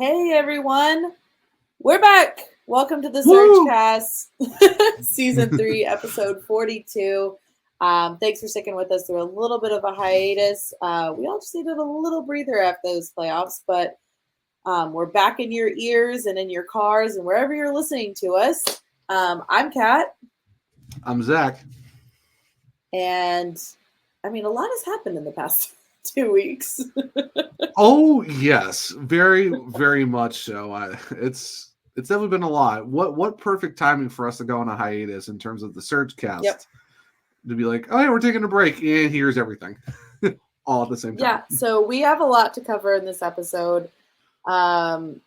Hey everyone, we're back. Welcome to the SurgeCast, Season 3, Episode 42. Thanks for sticking with us through a little bit of a hiatus. We all just needed a little breather after those playoffs, but we're back in your ears and in your cars and wherever you're listening to us. I'm Kat. I'm Zach. And, a lot has happened in the past 2 weeks. Oh yes, very, very much so. It's definitely been a lot. What perfect timing for us to go on a hiatus in terms of the SurgeCast. Yep. To be like, oh yeah, we're taking a break, and here's everything, all at the same time. Yeah, so we have a lot to cover in this episode. Lots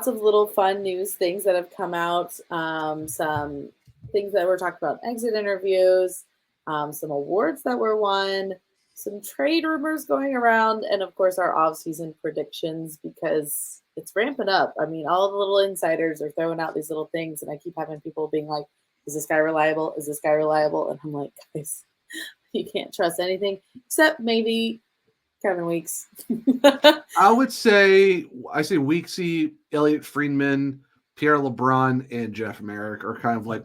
of little fun news things that have come out. Some things that were talked about, exit interviews, some awards that were won, some trade rumors going around, and of course our off-season predictions because it's ramping up. All the little insiders are throwing out these little things, and I keep having people being like, is this guy reliable? Is this guy reliable? And I'm like, guys, you can't trust anything except maybe Kevin Weeks. I say Weeksy, Elliot Friedman, Pierre LeBrun, and Jeff Merrick are kind of like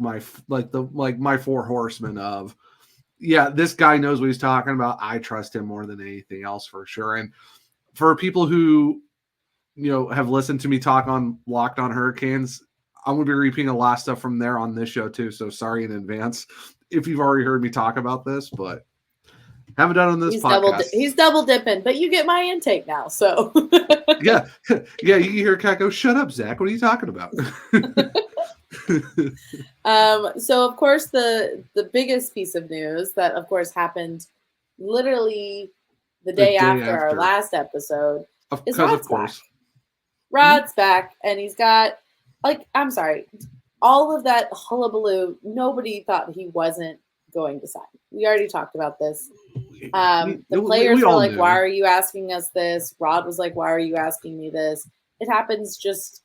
my four horsemen of, yeah, this guy knows what he's talking about. I trust him more than anything else for sure. And for people who, have listened to me talk on Locked on Hurricanes, I'm going to be repeating a lot of stuff from there on this show too. So sorry in advance if you've already heard me talk about this, but haven't done on this podcast. He's double dipping, but you get my intake now. So yeah. You hear Kat go, shut up, Zach. What are you talking about? So of course the biggest piece of news that of course happened literally the day after our last episode is Rod's back. Rod's back, and he's got all of that hullabaloo. Nobody thought he wasn't going to sign. We already talked about this. The players were like, why are you asking us this? Rod was like, why are you asking me this? It happens just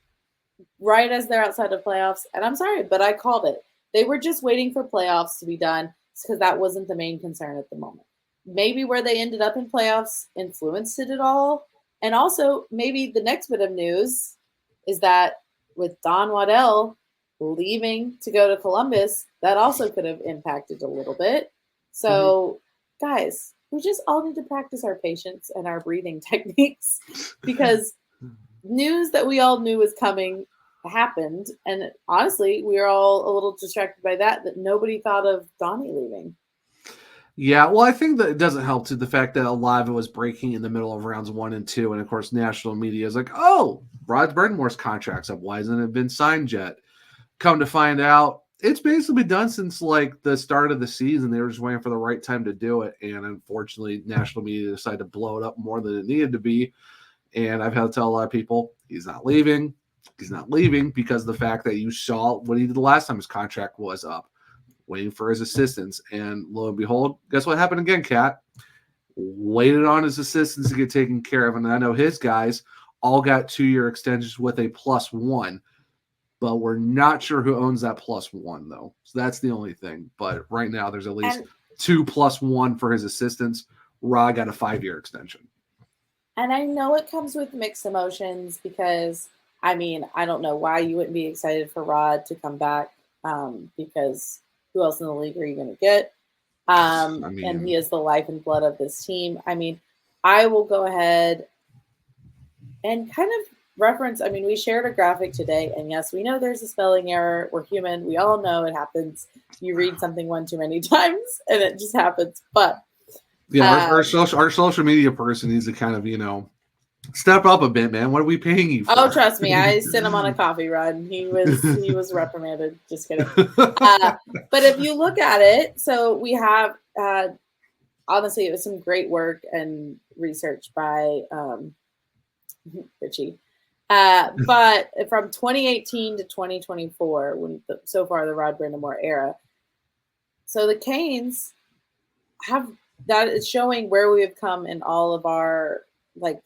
right as they're outside of playoffs. And I'm sorry, but I called it. They were just waiting for playoffs to be done because that wasn't the main concern at the moment. Maybe where they ended up in playoffs influenced it at all. And also maybe the next bit of news is that with Don Waddell leaving to go to Columbus, that also could have impacted a little bit. So guys, we just all need to practice our patience and our breathing techniques because news that we all knew was coming happened, and honestly, we were all a little distracted by that nobody thought of Donnie leaving. Yeah, well, I think that it doesn't help to the fact that a lot of it was breaking in the middle of rounds 1 and 2, and of course, national media is like, "Oh, Rod Brind'Amour's contract's up. Why hasn't it been signed yet?" Come to find out, it's basically been done since like the start of the season. They were just waiting for the right time to do it, and unfortunately, national media decided to blow it up more than it needed to be. And I've had to tell a lot of people, he's not leaving. He's not leaving because of the fact that you saw what he did the last time his contract was up, waiting for his assistants. And lo and behold, guess what happened again, Kat? Waited on his assistants to get taken care of. And I know his guys all got 2-year extensions with a +1. But we're not sure who owns that +1, though. So that's the only thing. But right now, there's at least 2 +1 for his assistants. Rod got a 5-year extension. And I know it comes with mixed emotions because, I don't know why you wouldn't be excited for Rod to come back because who else in the league are you going to get? And he is the life and blood of this team. I will go ahead and kind of reference, we shared a graphic today, and yes, we know there's a spelling error. We're human. We all know it happens. You read something one too many times, and it just happens. But yeah, our social media person needs to kind of, step up a bit, man. What are we paying you for? Oh, trust me, I sent him on a coffee run. He was reprimanded. Just kidding. But if you look at it, so we have honestly, it was some great work and research by Richie. But from 2018 to 2024, so far the Rod Brind'Amour era, so the Canes have that is showing where we have come in all of our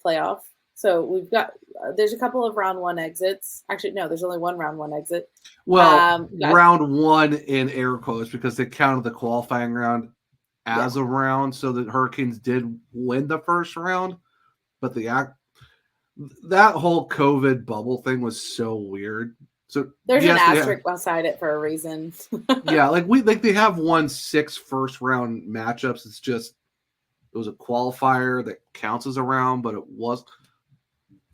playoff. So we've got there's a couple of round 1 exits. Actually, no, there's only one round 1 exit. Well, round 1 in air quotes because they counted the qualifying round as a round, so the Hurricanes did win the first round, but the that whole COVID bubble thing was so weird. So there's an asterisk beside it for a reason. Yeah, they have won 6 first-round matchups. It was a qualifier that counts as a round, but it was.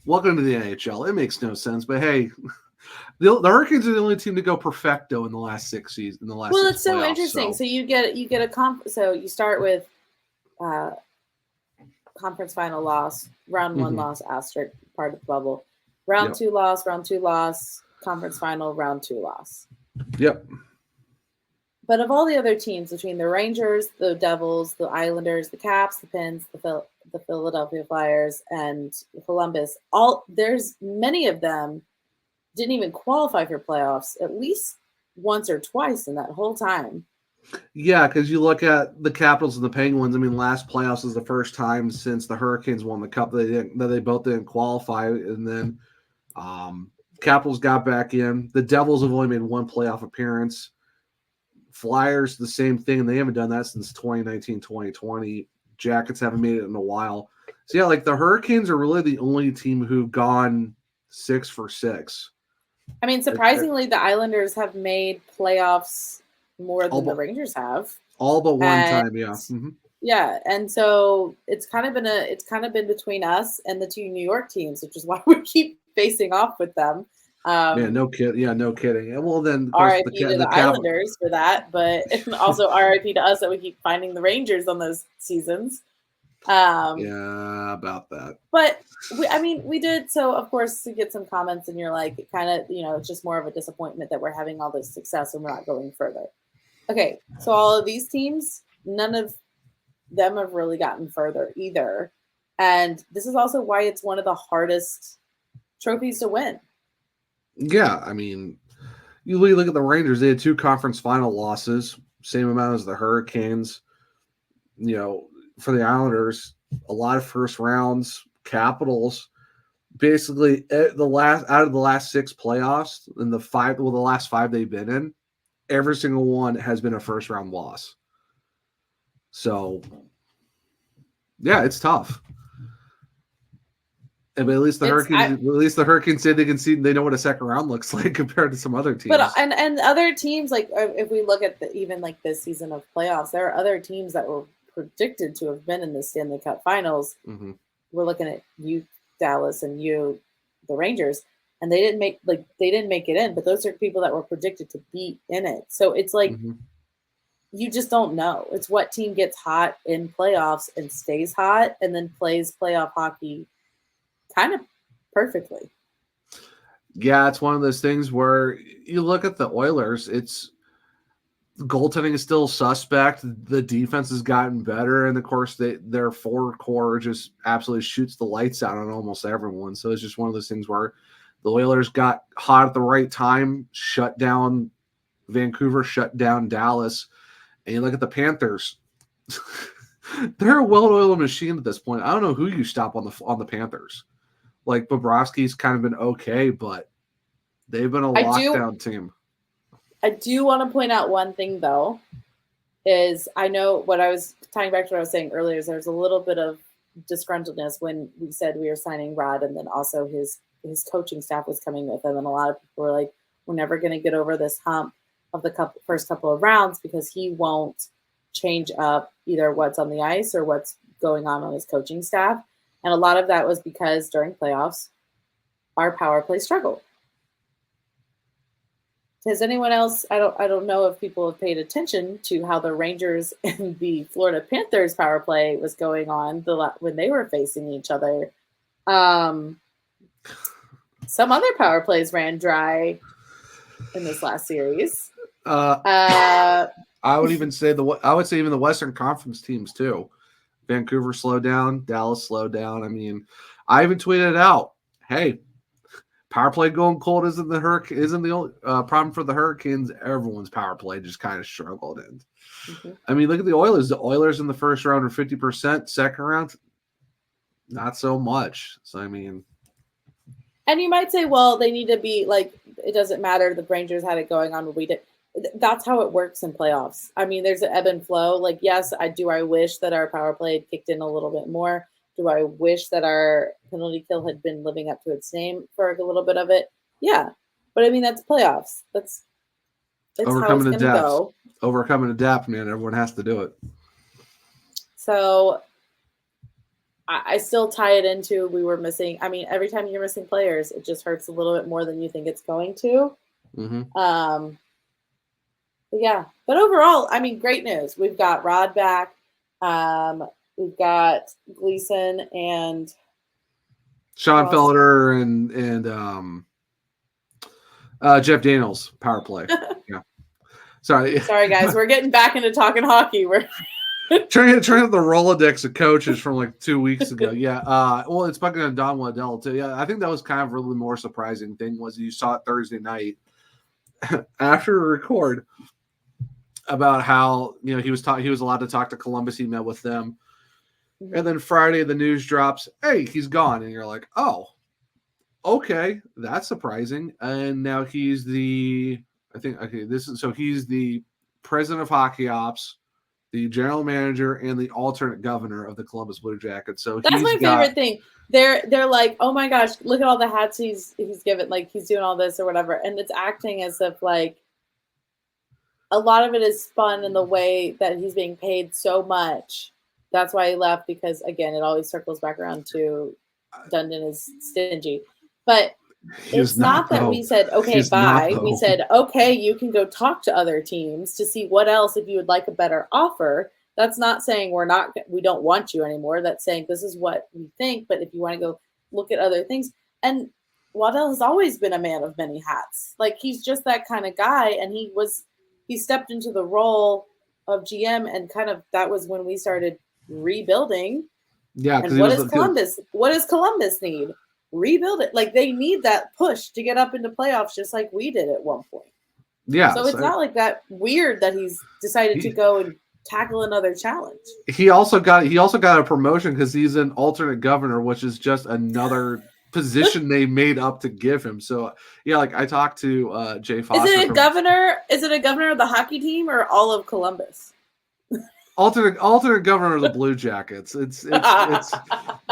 Welcome to the NHL. It makes no sense, but hey, the Hurricanes are the only team to go perfecto in the last 6 seasons. Well, it's so interesting. So you get a so you start with conference final loss, round 1 loss, asterisk, part of the bubble, round 2 loss, conference final, round 2 loss. Yep. But of all the other teams, between the Rangers, the Devils, the Islanders, the Caps, the Pens, the Philadelphia Flyers, and Columbus, there's many of them didn't even qualify for playoffs at least once or twice in that whole time. Yeah, because you look at the Capitals and the Penguins. I mean, last playoffs is the first time since the Hurricanes won the Cup that they both didn't qualify, and then Capitals got back in. The Devils have only made 1 playoff appearance. Flyers, the same thing, and they haven't done that since 2019, 2020. Jackets haven't made it in a while. So, yeah, the Hurricanes are really the only team who've gone 6 for 6. I mean, surprisingly, the Islanders have made playoffs more than the Rangers have. All but one time, yeah. Mm-hmm. Yeah, and so it's kind of been between us and the 2 New York teams, which is why we keep facing off with them. No kidding. Yeah, no kidding. And well, then RIP to the Islanders for that, but also RIP to us that we keep finding the Rangers on those seasons. Yeah, about that. But we did. So of course, to get some comments, and you're like, it kind of, it's just more of a disappointment that we're having all this success and we're not going further. Okay, so all of these teams, none of them have really gotten further either, and this is also why it's one of the hardest trophies to win. Yeah, I mean, you look at the Rangers; they had 2 conference final losses, same amount as the Hurricanes. For the Islanders, a lot of first rounds. Capitals, basically out of the last 6 playoffs, and the last 5 they've been in, every single one has been a first round loss. So, yeah, it's tough. But at least the Hurricanes say they can see, they know what a second round looks like compared to some other teams. But and other teams, if we look at even this season of playoffs, there are other teams that were predicted to have been in the Stanley Cup Finals. Mm-hmm. We're looking at you, Dallas, and you, the Rangers, and they didn't make it in. But those are people that were predicted to be in it. So it's you just don't know. It's what team gets hot in playoffs and stays hot, and then plays playoff hockey kind of perfectly. Yeah, it's one of those things where you look at the Oilers, goaltending is still suspect. The defense has gotten better, and of course, their forward core just absolutely shoots the lights out on almost everyone. So it's just one of those things where the Oilers got hot at the right time, shut down Vancouver, shut down Dallas, and you look at the Panthers. They're a well-oiled machine at this point. I don't know who you stop on the Panthers. Bobrovsky's kind of been okay, but they've been a lockdown team. I do want to point out one thing, though, is I know what I was tying back to what I was saying earlier is there's a little bit of disgruntledness when we said we were signing Rod, and then also his coaching staff was coming with him, and a lot of people were like, we're never going to get over this hump of the first couple of rounds because he won't change up either what's on the ice or what's going on his coaching staff. And a lot of that was because during playoffs, our power play struggled. Has anyone else? I don't know if people have paid attention to how the Rangers and the Florida Panthers power play was going on when they were facing each other. Some other power plays ran dry in this last series. I would say even the Western Conference teams too. Vancouver slowed down, Dallas slowed down. I mean, I even tweeted it out. Hey, power play going cold isn't the only problem for the Hurricanes. Everyone's power play just kind of struggled. And I mean, look at the Oilers. The Oilers in the first round are 50%. Second round, not so much. So I mean, and you might say, well, they need to be it doesn't matter. The Rangers had it going on, but we did. That's how it works in playoffs. I mean, there's an ebb and flow. Yes, I wish that our power play had kicked in a little bit more. Do I wish that our penalty kill had been living up to its name for a little bit of it? Yeah. But I mean, that's playoffs. That's how it's going to go. Overcoming adapt, man. Everyone has to do it. So I still tie it into we were missing. I mean, every time you're missing players, it just hurts a little bit more than you think it's going to. Mm-hmm. But overall, I mean, great news. We've got Rod back. We've got Gleason and Sean Felder and Jeff Daniels power play. Yeah. Sorry guys. We're getting back into talking hockey. We're trying the Rolodex of coaches from like 2 weeks ago. Yeah. Well, it's fucking on Don Waddell too. Yeah. I think that was kind of really more surprising thing was you saw it Thursday night after a record about how, he was allowed to talk to Columbus. He met with them. And then Friday the news drops, hey, he's gone. And you're like, oh, okay, that's surprising. And now he's he's the president of hockey ops, the general manager, and the alternate governor of the Columbus Blue Jackets. So that's my favorite thing. They're like, oh my gosh, look at all the hats he's given, like he's doing all this or whatever. And it's acting as if like a lot of it is spun in the way that he's being paid so much. That's why he left, because again, it always circles back around to Dundon is stingy. But it's not that we said, okay, bye. We said, okay, you can go talk to other teams to see what else if you would like a better offer. That's not saying we don't want you anymore. That's saying this is what we think, but if you want to go look at other things. And Waddell has always been a man of many hats. Like he's just that kind of guy, and he stepped into the role of GM, and kind of that was when we started rebuilding. Yeah. And what does Columbus need? Rebuild it. Like they need that push to get up into playoffs, just like we did at one point. Yeah. So it's not like that weird that he's decided to go and tackle another challenge. He also got a promotion because he's an alternate governor, which is just another position they made up to give him. So yeah, like I talked to Jay Foster. Is it a governor of the hockey team or all of Columbus? Alternate governor of the Blue Jackets. It's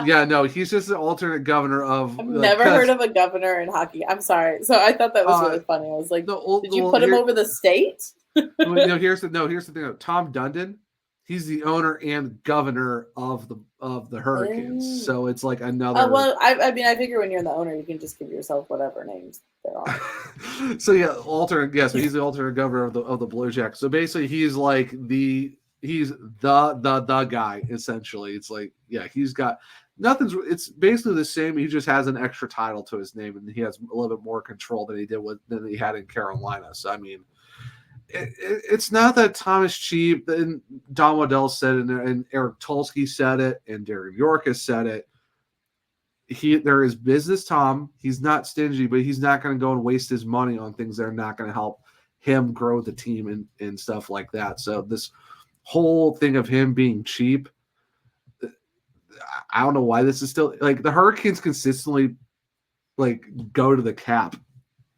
yeah, no, he's just an alternate governor of. I've never heard of a governor in hockey. I'm sorry. So I thought that was really funny. I was like, did you put him over the state? Here's the thing. Tom Dundon, he's the owner and governor of the Hurricanes. So it's like another. Well, I mean, I figure when you're the owner, you can just give yourself whatever names there are. So yeah, alternate. Yeah, so he's the alternate governor of the Blue Jackets. So basically, he's like he's the guy, essentially. It's like, yeah, he's got it's basically the same. He just has an extra title to his name, and he has a little bit more control than he had in Carolina. So I mean, it's not that Tom is cheap. And Don Waddell said it, and Eric Tulsky said it, and Darren York has said it. There is business Tom. He's not stingy, but he's not going to go and waste his money on things that are not going to help him grow the team and stuff like that. So this whole thing of him being cheap, I don't know why this is still like the Hurricanes consistently like go to the cap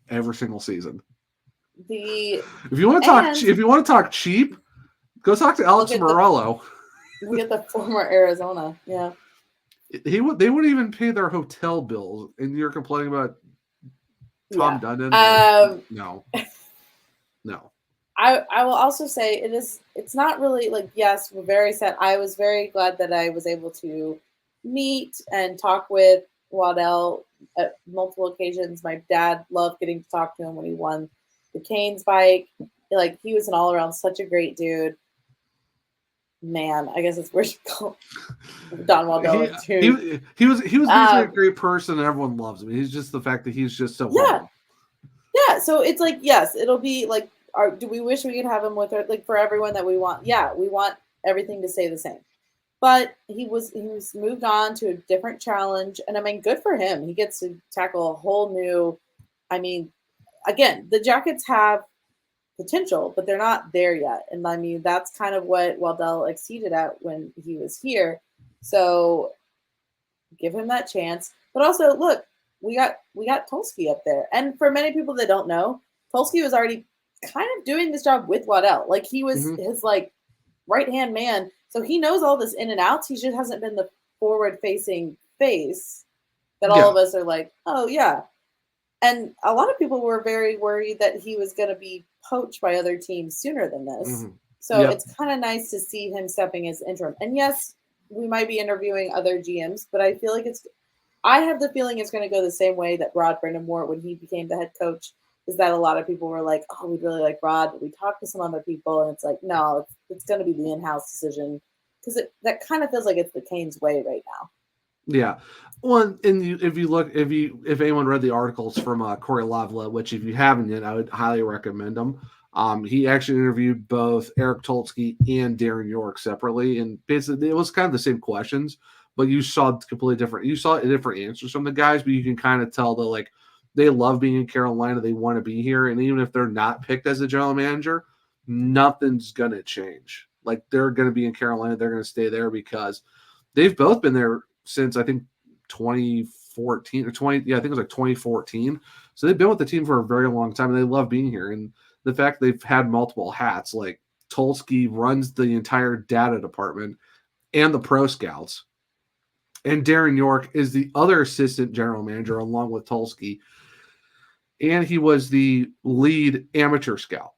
every single season. If you want to talk cheap, go talk to Alex Morello. Look at the former Arizona. Yeah. They wouldn't even pay their hotel bills, and you're complaining about Tom Dundon. No. I will also say it's not really like, yes, we're very sad. I was very glad that I was able to meet and talk with Waddell at multiple occasions. My dad loved getting to talk to him when he won the Canes bike. Like he was an all around such a great dude. Man, I guess it's weird to call Don Waddell. He was basically a great person and everyone loves him. He's just the fact that he's just so warm. Yeah. So it's like, yes, it'll be like, do we wish we could have him with her, like for everyone that we want? Yeah, we want everything to stay the same. But he was moved on to a different challenge, and I mean, good for him. He gets to tackle a whole new. I mean, again, the Jackets have potential, but they're not there yet, and I mean that's kind of what Waddell exceeded at when he was here. So give him that chance. But also, look, we got Tulsky up there, and for many people that don't know, Tulsky was already kind of doing this job with Waddell. Like he was his like right-hand man. So he knows all this in and outs. He just hasn't been the forward-facing face that all of us are like, oh, yeah. And a lot of people were very worried that he was going to be poached by other teams sooner than this. Mm-hmm. So it's kind of nice to see him stepping as interim. And yes, we might be interviewing other GMs, but I feel like I have the feeling it's going to go the same way that Rod Brind'Amour, when he became the head coach, is that a lot of people were like, oh, we'd really like Rod, but we talked to some other people, and it's like, no, it's going to be the in-house decision, because that kind of feels like it's the Canes way right now. Yeah. Well, and if anyone read the articles from Corey Lavla, which if you haven't yet, I would highly recommend them. He actually interviewed both Eric Tulsky and Darren York separately, and basically it was kind of the same questions, but you saw different answers from the guys, but you can kind of tell that like they love being in Carolina, they want to be here, and even if they're not picked as a general manager, nothing's gonna change. Like they're gonna be in Carolina, they're gonna stay there because they've both been there since I think 2014 or 20. Yeah, I think it was like 2014. So they've been with the team for a very long time, and they love being here. And the fact they've had multiple hats, like Tulsky runs the entire data department and the pro scouts, and Darren York is the other assistant general manager along with Tulsky, and he was the lead amateur scout.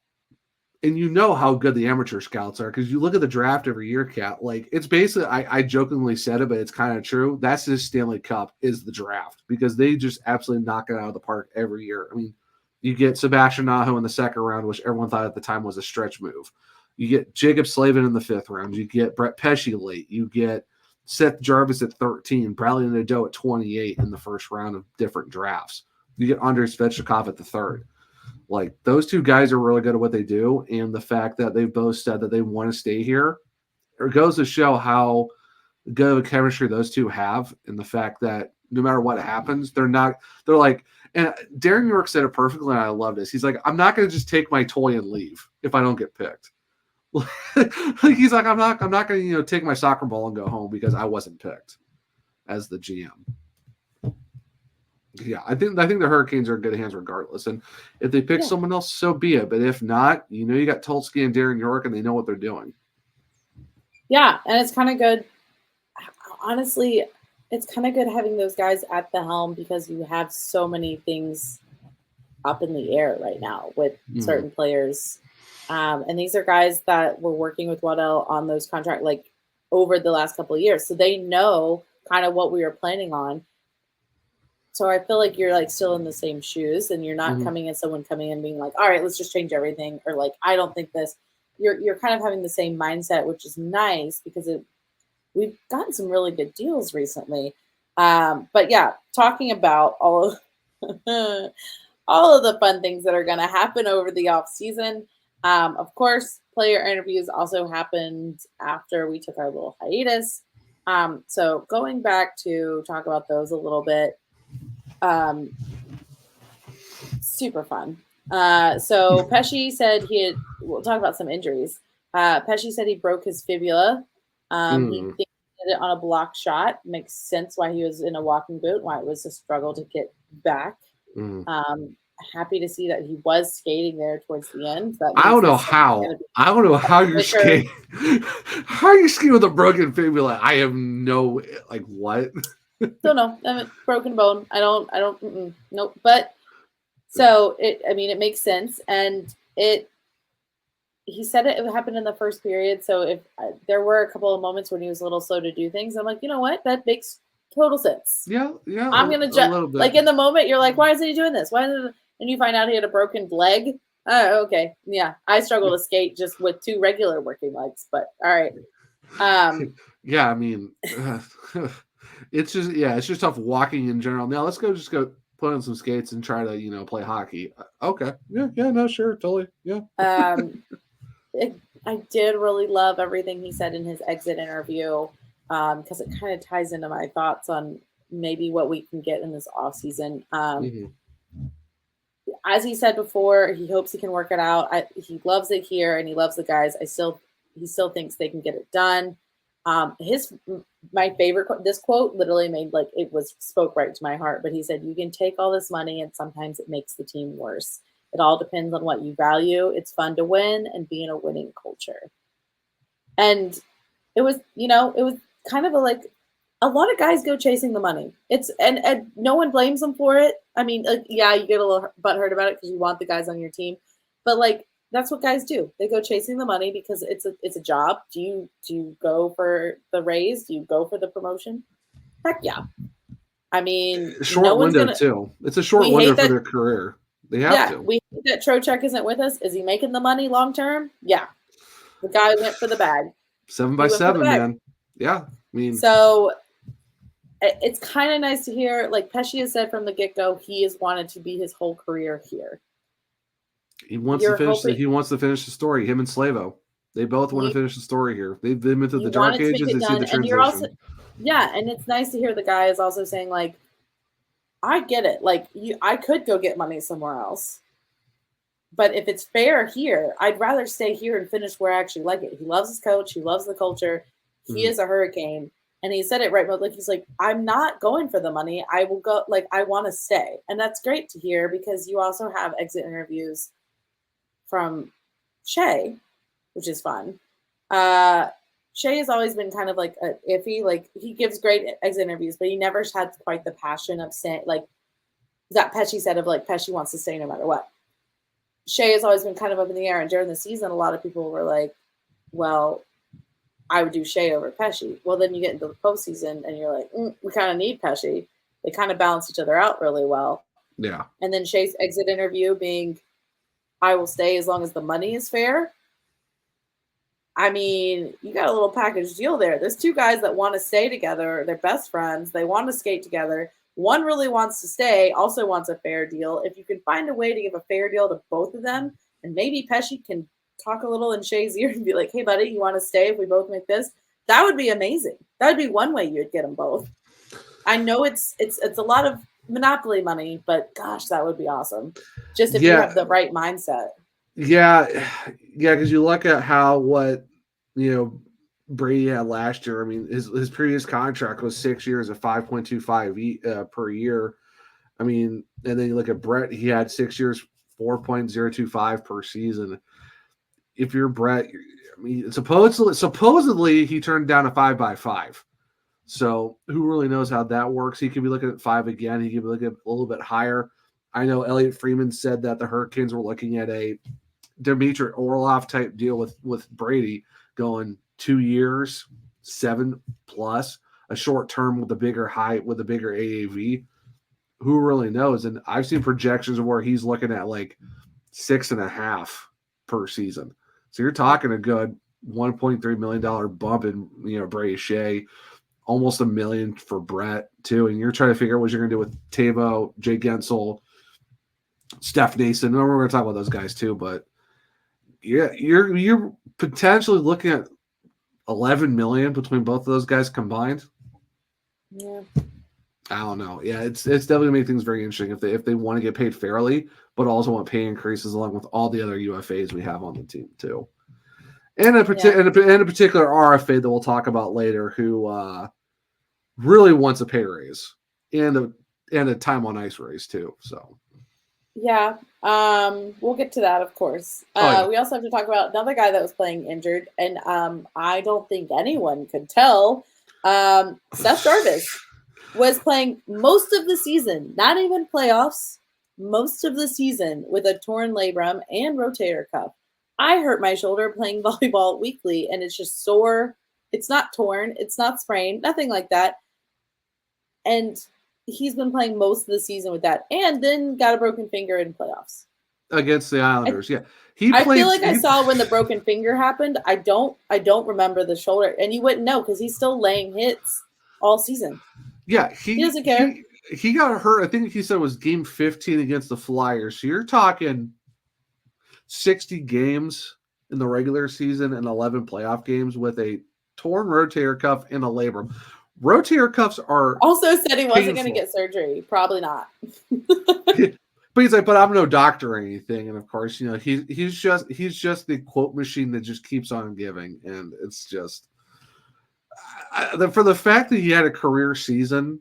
And you know how good the amateur scouts are because you look at the draft every year, Kat. Like it's basically, I jokingly said it, but it's kind of true. That's the Stanley Cup is the draft because they just absolutely knock it out of the park every year. I mean, you get Sebastian Aho in the second round, which everyone thought at the time was a stretch move. You get Jacob Slavin in the fifth round. You get Brett Pesce late. You get Seth Jarvis at 13, Bradley Nadeau at 28 in the first round of different drafts. You get Andrei Svechnikov at the third. Like those two guys are really good at what they do, and the fact that they both said that they want to stay here, it goes to show how good of a chemistry those two have, and the fact that no matter what happens, they're like. And Darren York said it perfectly, and I love this. He's like, I'm not going to just take my toy and leave if I don't get picked. He's like, I'm not going to take my soccer ball and go home because I wasn't picked as the GM. Yeah, I think the Hurricanes are in good hands regardless. And if they pick someone else, so be it. But if not, you got Tulsky and Darren York, and they know what they're doing. Yeah, and it's kind of good. Honestly, it's kind of good having those guys at the helm because you have so many things up in the air right now with certain players. And these are guys that were working with Waddell on those contracts like over the last couple of years. So they know kind of what we were planning on. So I feel like you're like still in the same shoes and you're not someone coming in being like, all right, let's just change everything. Or like, I don't think this. You're kind of having the same mindset, which is nice because we've gotten some really good deals recently. But yeah, talking about all of the fun things that are going to happen over the off season. Of course, player interviews also happened after we took our little hiatus. So going back to talk about those a little bit. Super fun. So Pesce said we'll talk about some injuries. Pesce said he broke his fibula. He did it on a block shot. Makes sense why he was in a walking boot, why it was a struggle to get back. Happy to see that he was skating there towards the end. So I don't know how you're skating. How are you skating with a broken fibula? I have no what? Don't know. I mean, broken bone. I don't. Nope. But so it makes sense, and he said it happened in the first period. So if there were a couple of moments when he was a little slow to do things, I'm like, you know what? That makes total sense. Yeah. I'm gonna just like in the moment you're like, why isn't he doing this? And you find out he had a broken leg. Oh, okay. Yeah, I struggle to skate just with two regular working legs, but all right. Yeah, I mean. It's just tough walking in general. Now let's just go put on some skates and try to, play hockey. Okay. Yeah, no, sure. Totally. Yeah. I did really love everything he said in his exit interview because it kind of ties into my thoughts on maybe what we can get in this off season. As he said before, he hopes he can work it out. He loves it here and he loves the guys. He still thinks they can get it done. My favorite quote, this quote literally spoke right to my heart, but he said, you can take all this money and sometimes it makes the team worse. It all depends on what you value. It's fun to win and be in a winning culture. And it was kind of a lot of guys go chasing the money. It's and no one blames them for it. I mean, yeah, you get a little butthurt about it because you want the guys on your team, but like that's what guys do. They go chasing the money because it's a job. Do you go for the raise? Do you go for the promotion? Heck yeah. I mean, short window too. It's a short window for their career. They have to. We hate that Trocheck isn't with us. Is he making the money long term? Yeah. The guy went for the bag. 7x7, man. Yeah. I mean, so it's kind of nice to hear. Like Pesce has said from the get-go, he has wanted to be his whole career here. He wants to finish the story. Him and Slavo. They both want to finish the story here. They've been into the dark ages. They see the transition. And it's nice to hear the guy is also saying, like, I get it. Like, I could go get money somewhere else. But if it's fair here, I'd rather stay here and finish where I actually like it. He loves his coach. He loves the culture. He is a Hurricane. And he said it right. But like, he's like, I'm not going for the money. I will go. Like, I want to stay. And that's great to hear because you also have exit interviews from Shea, which is fun. Shea has always been kind of like iffy. Like, he gives great exit interviews, but he never had quite the passion of saying, like, that Pesce said of, like, Pesce wants to stay no matter what. Shea has always been kind of up in the air. And during the season, a lot of people were like, well, I would do Shea over Pesce. Well, then you get into the postseason and you're like, we kind of need Pesce. They kind of balance each other out really well. Yeah. And then Shea's exit interview being, I will stay as long as the money is fair. I mean, you got a little package deal there. There's two guys that want to stay together. They're best friends. They want to skate together. One really wants to stay, also wants a fair deal. If you can find a way to give a fair deal to both of them, and maybe Pesce can talk a little in Shea's ear and be like, hey, buddy, you want to stay if we both make this? That would be amazing. That would be one way you'd get them both. I know it's a lot of monopoly money, but gosh, that would be awesome. Just if you have the right mindset. Yeah, because you look at Brady had last year. I mean, his previous contract was 6 years at $5.25 per year. I mean, and then you look at Brett, he had 6 years, $4.025 per season. If you're Brett, I mean, supposedly he turned down a 5x5. So who really knows how that works? He could be looking at 5 again. He could be looking at a little bit higher. I know Elliot Freeman said that the Hurricanes were looking at a Dmitry Orlov type deal with Brady, going 2 years, 7+, a short term with a bigger height, with a bigger AAV. Who really knows? And I've seen projections where he's looking at like 6.5 per season. So you're talking a good $1.3 million bump in Brady Shea, almost $1 million for Brett too. And you're trying to figure out what you're going to do with Tavo, Jay Gensel, Steph Nason. We're going to talk about those guys too, but yeah, you're potentially looking at $11 million between both of those guys combined. Yeah. I don't know. Yeah, it's definitely make things very interesting if they want to get paid fairly, but also want pay increases along with all the other UFAs we have on the team too. And a particular RFA that we'll talk about later who really wants a pay raise and a time on ice raise too. So yeah, we'll get to that, of course. We also have to talk about another guy that was playing injured, and I don't think anyone could tell. Seth Jarvis was playing most of the season, not even playoffs, most of the season with a torn labrum and rotator cuff. I hurt my shoulder playing volleyball weekly, and it's just sore. It's not torn. It's not sprained. Nothing like that. And he's been playing most of the season with that, and then got a broken finger in playoffs against the Islanders. I feel like I saw when the broken finger happened. I don't remember the shoulder, and you wouldn't know because he's still laying hits all season. Yeah, he doesn't care. He got hurt. I think he said it was game 15 against the Flyers. So you're talking 60 games in the regular season and 11 playoff games with a torn rotator cuff and a labrum. Rotator cuffs are also said he wasn't going to get surgery. Probably not. But he's like, but I'm no doctor or anything. And of course, he's just the quote machine that just keeps on giving. And it's just for the fact that he had a career season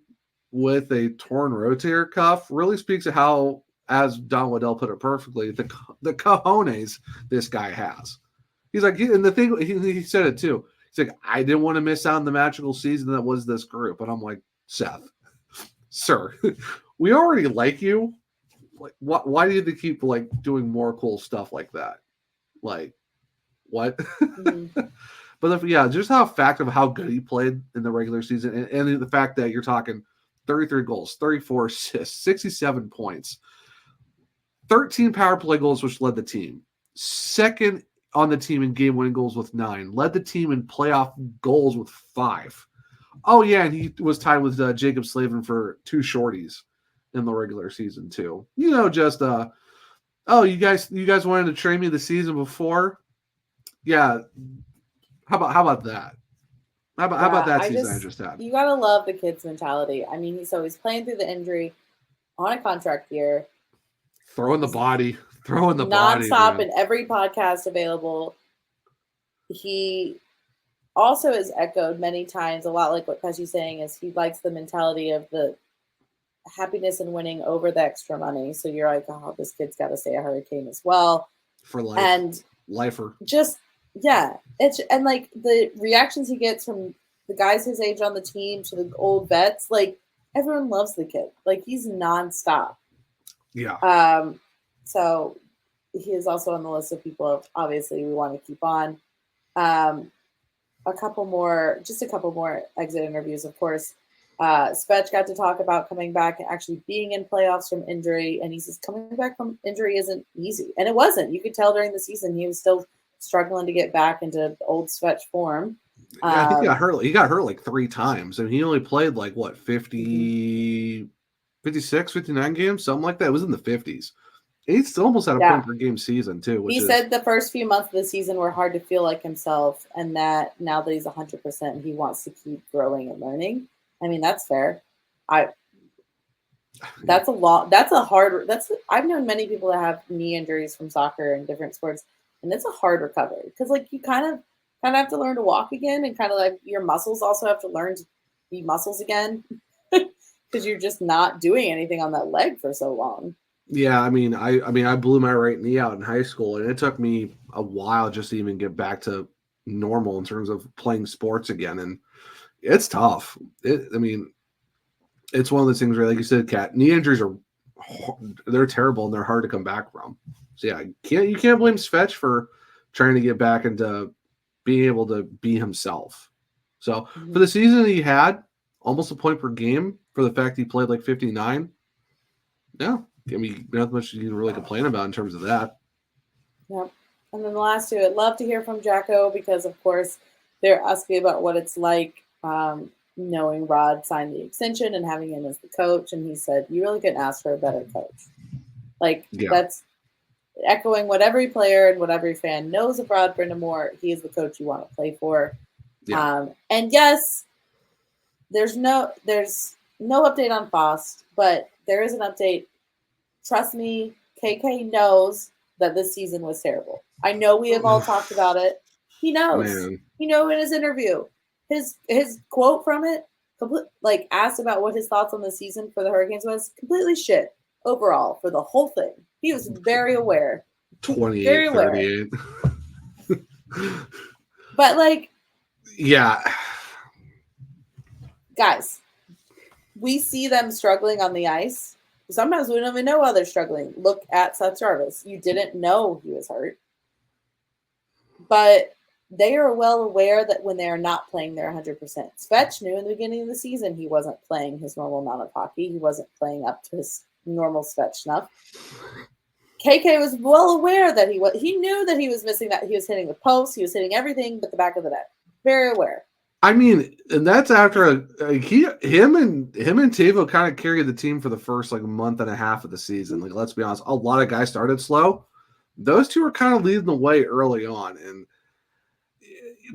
with a torn rotator cuff really speaks to how, as Don Waddell put it perfectly, the cojones this guy has. He's like, and the thing he said it too. He's like, I didn't want to miss out on the magical season that was this group. And I'm like, Seth, sir, we already like you. Like, why do you keep like doing more cool stuff like that? Like, what? Mm-hmm. But just how fact of how good he played in the regular season, and the fact that you're talking 33 goals, 34 assists, 67 points, 13 power play goals, which led the team. Second on the team in game-winning goals with 9. Led the team in playoff goals with 5. Oh, yeah, and he was tied with Jacob Slavin for 2 shorties in the regular season, too. You know, just, you guys wanted to trade me the season before? Yeah. How about that? How about that season I just had? You got to love the kid's mentality. I mean, he's playing through the injury on a contract year. Throwing the body. Nonstop in every podcast available. He also has echoed many times, a lot like what Pesci's saying, is he likes the mentality of the happiness in winning over the extra money. So you're like, oh, this kid's got to stay a Hurricane as well. For life. And lifer. Just, yeah. And like the reactions he gets from the guys his age on the team to the old vets, like everyone loves the kid. Like he's nonstop. Yeah. So he is also on the list of people obviously we want to keep on. A couple more exit interviews, of course. Spetch got to talk about coming back and actually being in playoffs from injury. And he says coming back from injury isn't easy. And it wasn't. You could tell during the season he was still struggling to get back into old Spetch form. I think he got hurt like 3 times. And he only played like, 56, 59 games? Something like that. It was in the 50s. He still almost had a point per game season, too. He said the first few months of the season were hard to feel like himself, and that now that he's 100%, he wants to keep growing and learning. I mean, that's fair. I've known many people that have knee injuries from soccer and different sports, and it's a hard recovery because, like, you kind of have to learn to walk again, and kind of like your muscles also have to learn to be muscles again because you're just not doing anything on that leg for so long. Yeah, I mean, I blew my right knee out in high school, and it took me a while just to even get back to normal in terms of playing sports again, and it's tough. It's one of those things where, like you said, Kat, knee injuries they're terrible and they're hard to come back from. So yeah, you can't blame Svetch for trying to get back into being able to be himself. So for the season he had, almost a point per game for the fact he played like 59. Yeah. I mean, not much you can really complain about in terms of that. Yep. And then the last two, I'd love to hear from Jacko because, of course, they're asking about what it's like knowing Rod signed the extension and having him as the coach. And he said, you really couldn't ask for a better coach. That's echoing what every player and what every fan knows of Rod Brind'Amour. He is the coach you want to play for. Yeah. And yes, there's no update on Fost, but there is an update. Trust me, KK knows that this season was terrible. I know we have all talked about it. He knows. Man. You know, in his interview, his quote from it, asked about what his thoughts on the season for the Hurricanes was, completely shit overall for the whole thing. He was very aware. 28, 38. But yeah. Guys, we see them struggling on the ice. Sometimes we don't even know why they're struggling. Look at Seth Jarvis. You didn't know he was hurt. But they are well aware that when they are not playing their 100%. Svetch knew in the beginning of the season he wasn't playing his normal amount of hockey. He wasn't playing up to his normal Svetch snuff. KK was well aware that he knew that he was missing that. He was hitting the post. He was hitting everything but the back of the net. Very aware. I mean, and that's after him and Tavo kind of carried the team for the first month and a half of the season. Let's be honest, a lot of guys started slow. Those two are kind of leading the way early on, and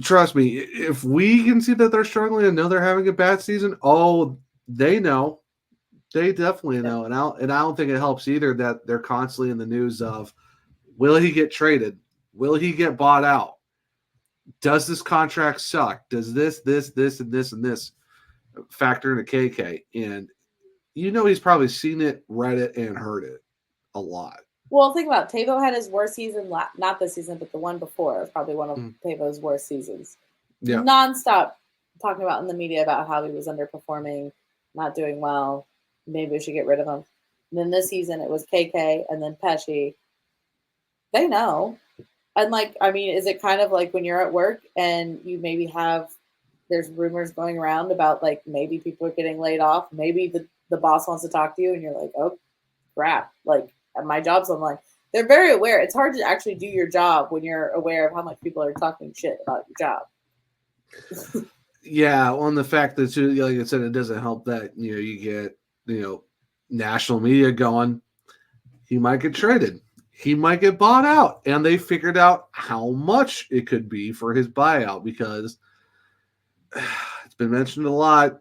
trust me, if we can see that they're struggling and know they're having a bad season, they know, they definitely know, and I don't think it helps either that they're constantly in the news of, will he get traded? Will he get bought out? Does this contract suck? Does this, and this factor into KK? And he's probably seen it, read it, and heard it a lot. Well, think about it. Tavo had his worst season, not this season, but the one before. It was probably one of Tavo's worst seasons. nonstop talking about in the media about how he was underperforming, not doing well. Maybe we should get rid of him. And then this season it was KK and then Pesci. They know. And is it kind of like when you're at work and you maybe there's rumors going around about maybe people are getting laid off. Maybe the boss wants to talk to you and you're like, oh crap. My job's on line. They're very aware. It's hard to actually do your job when you're aware of how much people are talking shit about your job. Yeah, on the fact that, like I said, it doesn't help that you get national media going. He might get traded. He might get bought out, and they figured out how much it could be for his buyout because it's been mentioned a lot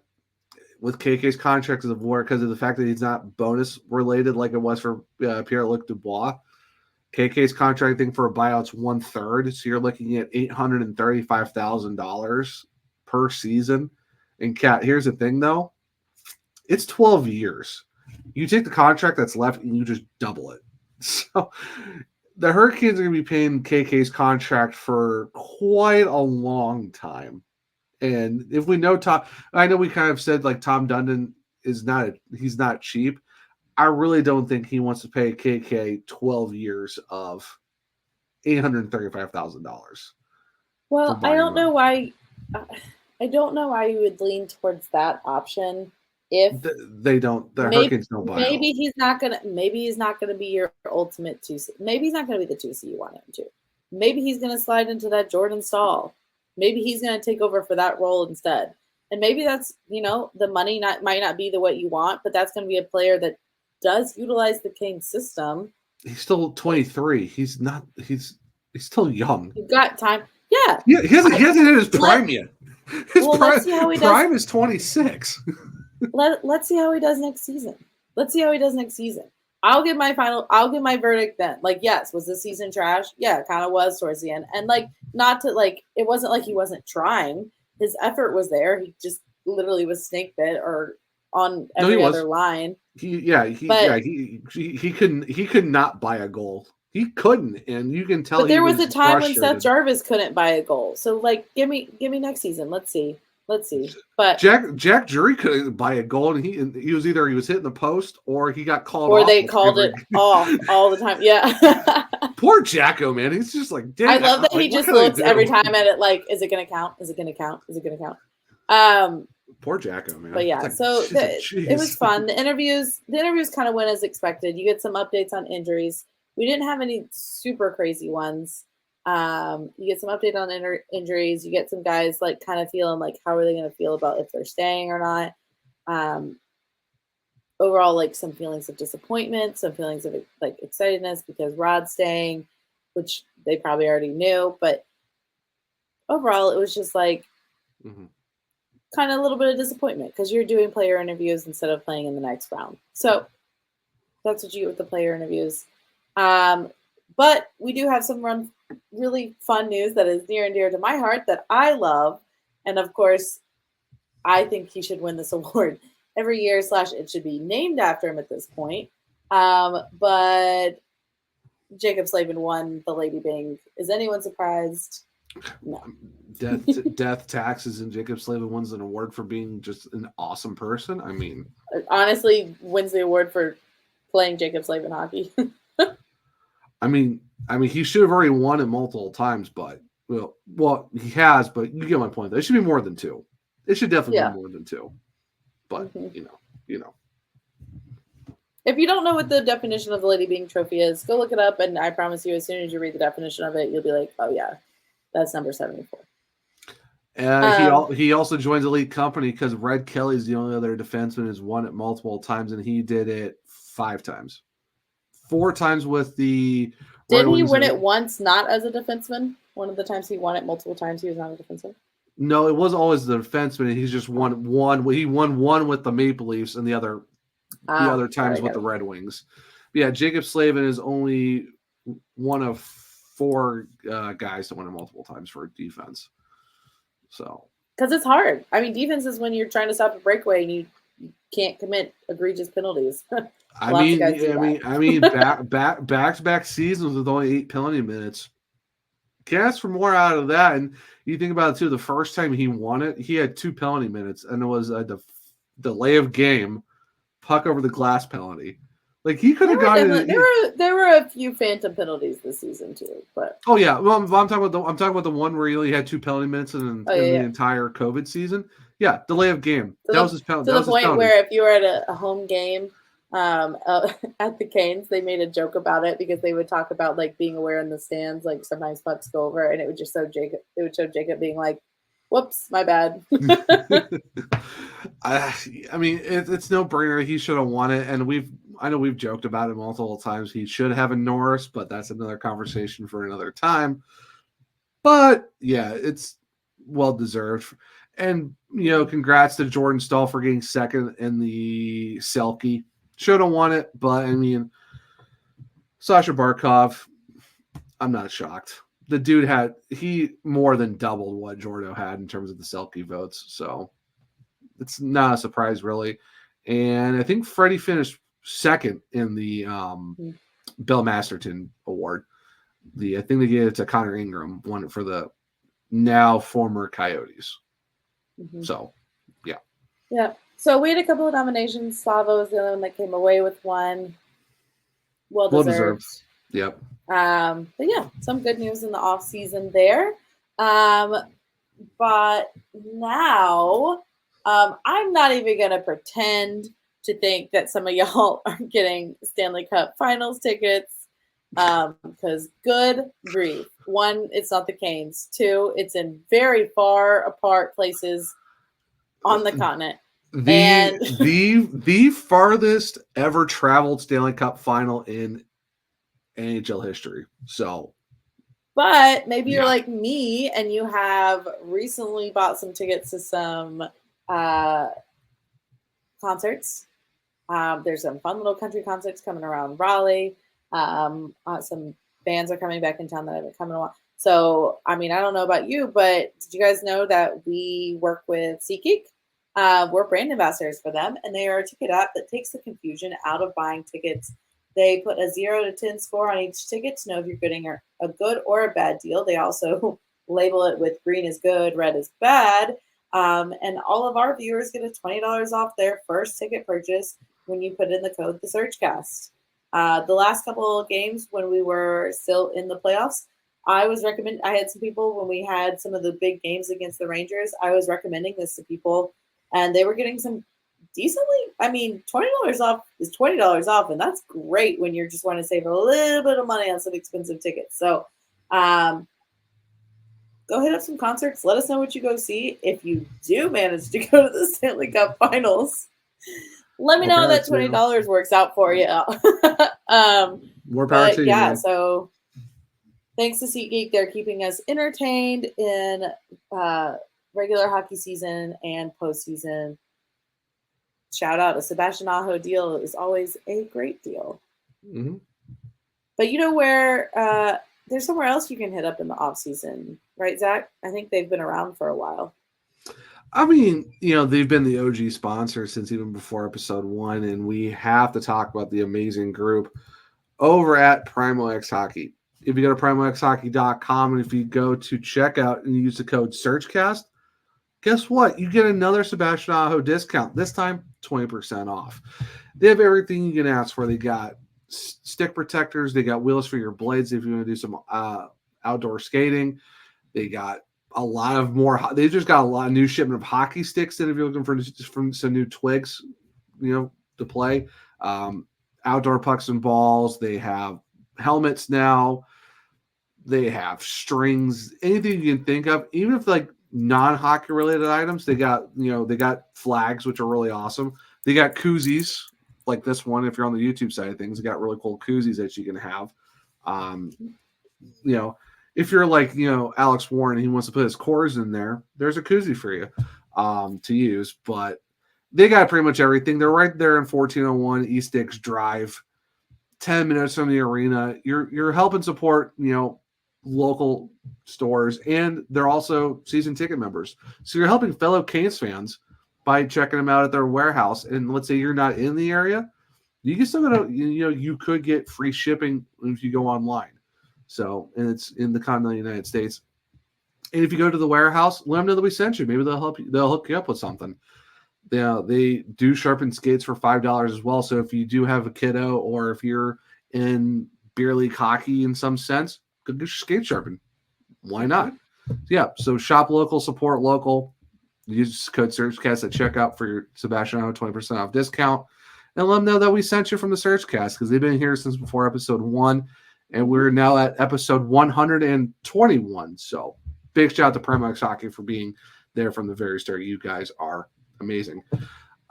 with KK's contract of war because of the fact that he's not bonus related like it was for Pierre-Luc Dubois. KK's contracting for a buyout's 1/3, so you're looking at $835,000 per season. And Kat, here's the thing though, it's 12 years. You take the contract that's left and you just double it. So the Hurricanes are going to be paying KK's contract for quite a long time. And if we know I know we kind of said Tom Dundon he's not cheap. I really don't think he wants to pay KK 12 years of $835,000. Well, I don't know why. I don't know why you would lean towards that option if they don't. The Hurricanes don't buy. Maybe he's not gonna be your ultimate 2C. Maybe he's not gonna be the 2C you want him to. Maybe he's gonna slide into that Jordan Staal. Maybe he's gonna take over for that role instead. And maybe that's the money might not be the what you want, but that's gonna be a player that does utilize the Kings system. He's still 23. He's still young. You've got time. Yeah. He hasn't hit his prime yet. His let's see how he prime is 26. Let's see how he does next season. I'll give my verdict then. Yes, was this season trash? Yeah, it kind of was towards the end. And not to it wasn't like he wasn't trying. His effort was there. He just literally was snake bit or on every other line. He could not buy a goal. He couldn't, and you can tell. But there was a time when Seth Jarvis couldn't buy a goal. So give me next season. Let's see. But Jack Drury couldn't buy a goal, and he was hitting the post or he got called or off. Or they called it off all the time. Yeah. Poor Jacko, man. He's just damn. I love that he just looks every time at it is it going to count? Is it going to count? Is it going to count? Poor Jacko, man. But yeah, it was fun. The interviews kind of went as expected. You get some updates on injuries. We didn't have any super crazy ones. You get some update on injuries. You get some guys kind of feeling how are they going to feel about if they're staying or not. Overall, some feelings of disappointment, some feelings of excitedness because Rod's staying, which they probably already knew. But overall, it was just kind of a little bit of disappointment because you're doing player interviews instead of playing in the next round. So that's what you get with the player interviews. But we do have some really fun news that is near and dear to my heart that I love. And of course, I think he should win this award every year / it should be named after him at this point. But Jacob Slavin won the Lady Bing. Is anyone surprised? No. Death, taxes, and Jacob Slavin wins an award for being just an awesome person. I mean, honestly, wins the award for playing Jacob Slavin hockey. I mean, he should have already won it multiple times, but well, he has. But you get my point. Though. It should be more than 2. It should definitely be more than 2. But you know. If you don't know what the definition of the Lady Bing trophy is, go look it up, and I promise you, as soon as you read the definition of it, you'll be like, "Oh yeah, that's number 74." He also joins Elite Company because Red Kelly's the only other defenseman who's won it multiple times, and he did it 5 times. 4 times with the. Didn't he win it once, not as a defenseman? One of the times he won it multiple times, he was not a defenseman. No, it was always the defenseman. He's just won one. He won one with the Maple Leafs, and the other times with the Red Wings. But yeah, Jacob Slavin is only one of 4 guys that won it multiple times for defense. So, because it's hard. I mean, defense is when you're trying to stop a breakaway and you can't commit egregious penalties. I mean, back-to-back seasons with only 8 penalty minutes. Can't ask for more out of that. And you think about it too, the first time he won it, he had 2 penalty minutes, and it was a delay of game, puck over the glass penalty. Like he could have gotten it. There were a few phantom penalties this season too, but well, I'm talking about the one where he only had 2 penalty minutes in the entire COVID season. Yeah, delay of game. That was his penalty. To the point where if you were at a home game at the Canes, they made a joke about it because they would talk about like being aware in the stands, like sometimes pucks go over, and it would just show Jacob. It would show Jacob being like, "Whoops, my bad." I mean, it's no brainer. He should have won it, and I know we've joked about it multiple times. He should have a Norris, but that's another conversation for another time. But yeah, it's well deserved. And congrats to Jordan Stahl for getting second in the Selke. Should have won it, but I mean, Sasha Barkov, I'm not shocked. The dude he more than doubled what Jordo had in terms of the Selke votes, so it's not a surprise really. And I think Freddie finished second in the Bill Masterton Award. I think they gave it to Connor Ingram, won it for the now former Coyotes. Mm-hmm. So, yeah. Yeah. So we had a couple of nominations. Slava was the only one that came away with one. Well deserved. Yep. But yeah, some good news in the off season there. But now I'm not even going to pretend to think that some of y'all are getting Stanley Cup Finals tickets because good grief. 1, it's not the Canes. 2, it's in very far apart places on the continent. The farthest ever traveled Stanley Cup final in NHL history. So, but maybe you're like me and you have recently bought some tickets to some concerts. There's some fun little country concerts coming around Raleigh. Some bands are coming back in town that haven't come in a while. So, I mean, I don't know about you, but did you guys know that we work with SeatGeek? We're brand ambassadors for them, and they are a ticket app that takes the confusion out of buying tickets. They put a 0 to 10 score on each ticket to know if you're getting a good or a bad deal. They also label it with green is good, red is bad. And all of our viewers get a $20 off their first ticket purchase when you put in the code thesurgecast. The last couple of games when we were still in the playoffs, I had some people when we had some of the big games against the Rangers, I was recommending this to people, and they were getting some decently, I mean, $20 off is $20 off, and that's great when you're just wanting to save a little bit of money on some expensive tickets. So go hit up some concerts. Let us know what you go see. If you do manage to go to the Stanley Cup Finals, let me know that $20 works out for you. More power to you. Yeah, so thanks to SeatGeek, they're keeping us entertained in regular hockey season and postseason. Shout out, a Sebastian Aho deal is always a great deal. Mm-hmm. But you know where there's somewhere else you can hit up in the off season, right, Zach? I think they've been around for a while. I mean, they've been the OG sponsor since even before episode 1, and we have to talk about the amazing group over at Primo X Hockey. If you go to primoxhockey.com and if you go to checkout and you use the code SurgeCast, guess what? You get another Sebastian Aho discount. This time, 20% off. They have everything you can ask for. They got stick protectors. They got wheels for your blades if you want to do some outdoor skating. They got a lot of more. They just got a lot of new shipment of hockey sticks that if you're looking for some new twigs, to play. Outdoor pucks and balls. They have helmets now. They have strings. Anything you can think of, even if like non-hockey related items. They got flags, which are really awesome. They got koozies like this one. If you're on the YouTube side of things, they got really cool koozies that you can have. If you're like, Alex Warren, he wants to put his cores in there, there's a koozie for you to use. But they got pretty much everything. They're right there in 1401 East Dix Drive, 10 minutes from the arena. You're helping support, local stores, and they're also season ticket members. So you're helping fellow Canes fans by checking them out at their warehouse. And let's say you're not in the area, you can still go to, you could get free shipping if you go online. So, and it's in the continental United States. And if you go to the warehouse, let them know that we sent you. Maybe they'll help you. They'll hook you up with something. They do sharpen skates for $5 as well. So if you do have a kiddo, or if you're in beer league hockey in some sense, go get your skate sharpened. Why not? So shop local, support local. Use code SurgeCast at checkout for your Sebastian 20% off discount. And let them know that we sent you from the SurgeCast, because they've been here since before episode 1. And we're now at episode 121. So big shout out to Primo X Hockey for being there from the very start. You guys are amazing.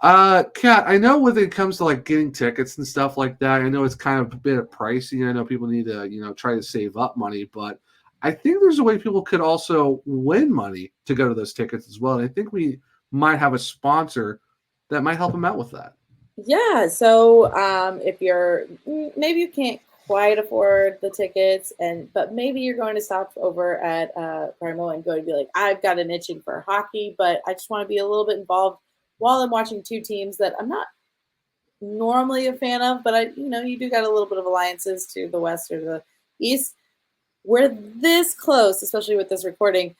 Kat, I know when it comes to like getting tickets and stuff like that, I know it's kind of a bit pricey. I know people need to, try to save up money, but I think there's a way people could also win money to go to those tickets as well. And I think we might have a sponsor that might help them out with that. Yeah. So if maybe you can't quite afford the tickets, but maybe you're going to stop over at Primo and go to be like, I've got an itching for hockey, but I just want to be a little bit involved while I'm watching two teams that I'm not normally a fan of, but you do got a little bit of alliances to the west or the east. We're this close, especially with this recording,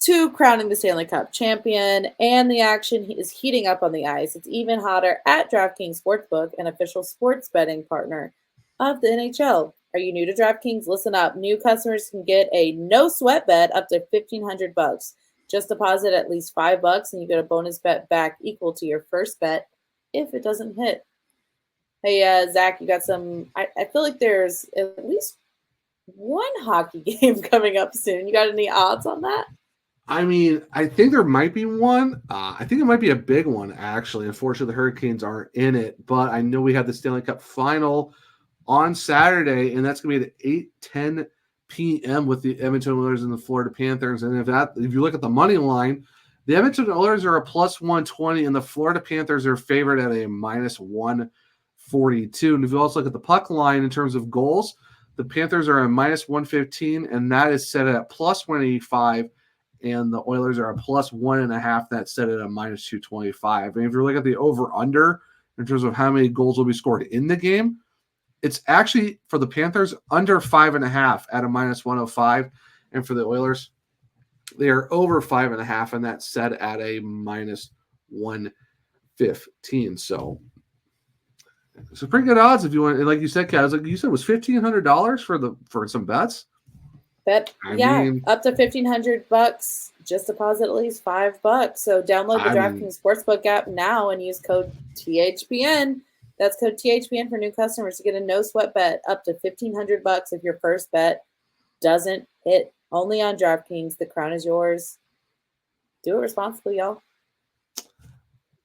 to crowning the Stanley Cup champion, and the action is heating up on the ice. It's even hotter at DraftKings Sportsbook, an official sports betting partner of the NHL. Are you new to DraftKings? Listen up. New customers can get a no sweat bet up to $1,500. Just deposit at least $5 and you get a bonus bet back equal to your first bet if it doesn't hit. Hey, Zach, you got some. I feel like there's at least one hockey game coming up soon. You got any odds on that? I mean, I think there might be one. I think it might be a big one, actually. Unfortunately, the Hurricanes aren't in it, but I know we have the Stanley Cup final on Saturday, and that's going to be at 8:10 p.m. with the Edmonton Oilers and the Florida Panthers. And if you look at the money line, the Edmonton Oilers are a plus 120, and the Florida Panthers are favored at a minus 142. And if you also look at the puck line in terms of goals, the Panthers are a minus 115, and that is set at plus 185. And the Oilers are a plus 1.5. That's set at a minus 225. And if you look at the over-under in terms of how many goals will be scored in the game, it's actually for the Panthers under 5.5 at a minus 105. And for the Oilers, they are over 5.5, and that's set at a minus 115. So pretty good odds if you want. Like you said, Kat, you said it was $1,500 for some bets. I mean, up to $1,500. Just deposit at least $5. So download the DraftKings Sportsbook app now and use code THPN. That's code THPN for new customers to get a no sweat bet up to $1,500 if your first bet doesn't hit. Only on DraftKings. The crown is yours. Do it responsibly, y'all.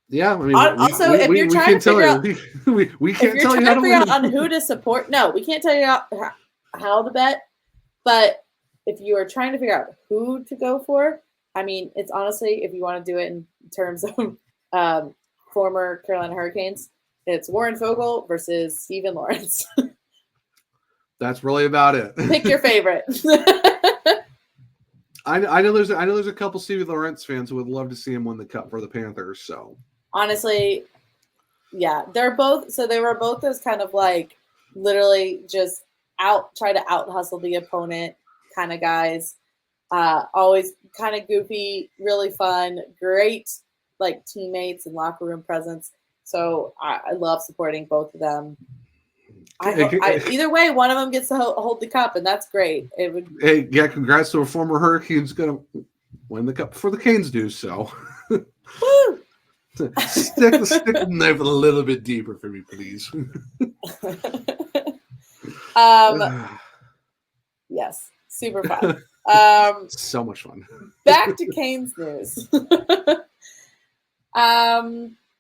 Yeah, I mean, also, if you're trying to figure out, we can't tell you how to win on who to support. No, we can't tell you how to bet. But if you are trying to figure out who to go for, I mean, it's honestly, if you want to do it in terms of former Carolina Hurricanes, it's Warren Fogle versus Steven Lawrence. That's really about it. Pick your favorite. I know there's a couple Steven Lawrence fans who would love to see him win the cup for the Panthers. So honestly, yeah, they were both those kind of like literally just try to out hustle the opponent kind of guys. Always kind of goofy, really fun, great like teammates and locker room presence. So I love supporting both of them. Either way, one of them gets to hold the cup, and that's great. Congrats to a former Hurricane who's going to win the cup before the Canes do so. Woo! Stick the knife a little bit deeper for me, please. Yes, super fun. So much fun. Back to Canes news.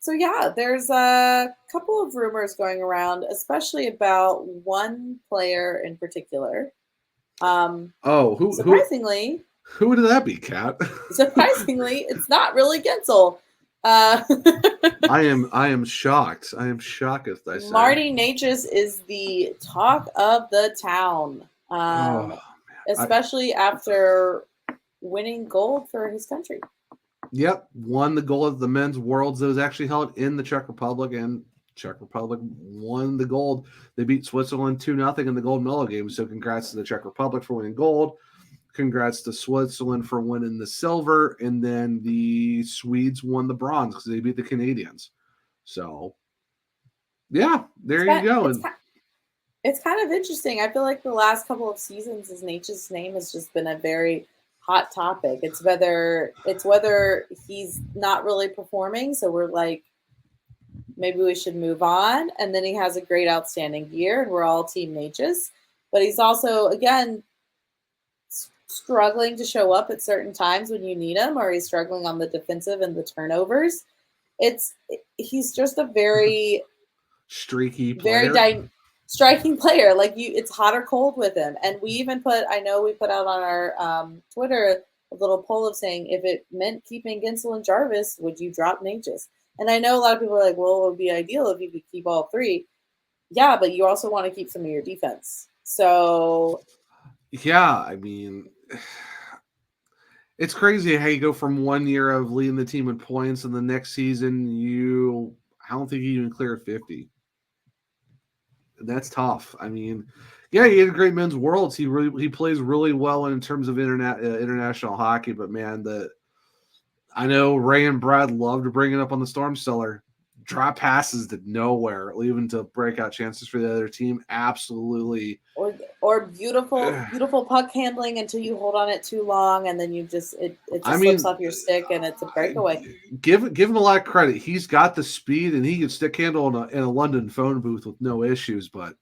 So yeah, there's a couple of rumors going around, especially about one player in particular. Surprisingly, who would that be, Kat? Surprisingly, it's not really Gensel. I am shocked. I am shocked, as I say. Marty Necas is the talk of the town, especially after winning gold for his country. Yep, won the gold of the men's worlds that was actually held in the Czech Republic, and Czech Republic won the gold. They beat Switzerland 2-0 in the gold medal game. So congrats to the Czech Republic for winning gold. Congrats to Switzerland for winning the silver. And then the Swedes won the bronze because they beat the Canadians. So, yeah, there you go. It's kind of interesting. I feel like the last couple of seasons, his Necas name has just been a very hot topic. It's whether he's not really performing, so we're like, maybe we should move on. And then he has a great, outstanding year, and we're all Team Necas. But he's also, again, struggling to show up at certain times when you need him, or he's struggling on the defensive and the turnovers. He's just a very streaky player. Very striking player. Like it's hot or cold with him. And we even put out on our Twitter a little poll of saying, if it meant keeping Ginsel and Jarvis, would you drop Necas? And I know a lot of people are like, well, it would be ideal if you could keep all three. Yeah, but you also want to keep some of your defense. So yeah, I mean, it's crazy how you go from 1 year of leading the team in points, and the next season I don't think you even clear 50. That's tough. I mean, yeah, he had a great men's worlds. He plays really well in terms of international hockey. But man, I know Ray and Brad love to bring it up on the Storm Cellar. Drop passes to nowhere, leaving to breakout chances for the other team. Absolutely. Or beautiful puck handling until you hold on it too long, and then you just slips off your stick and it's a breakaway. Give him a lot of credit. He's got the speed, and he can stick handle in a London phone booth with no issues. But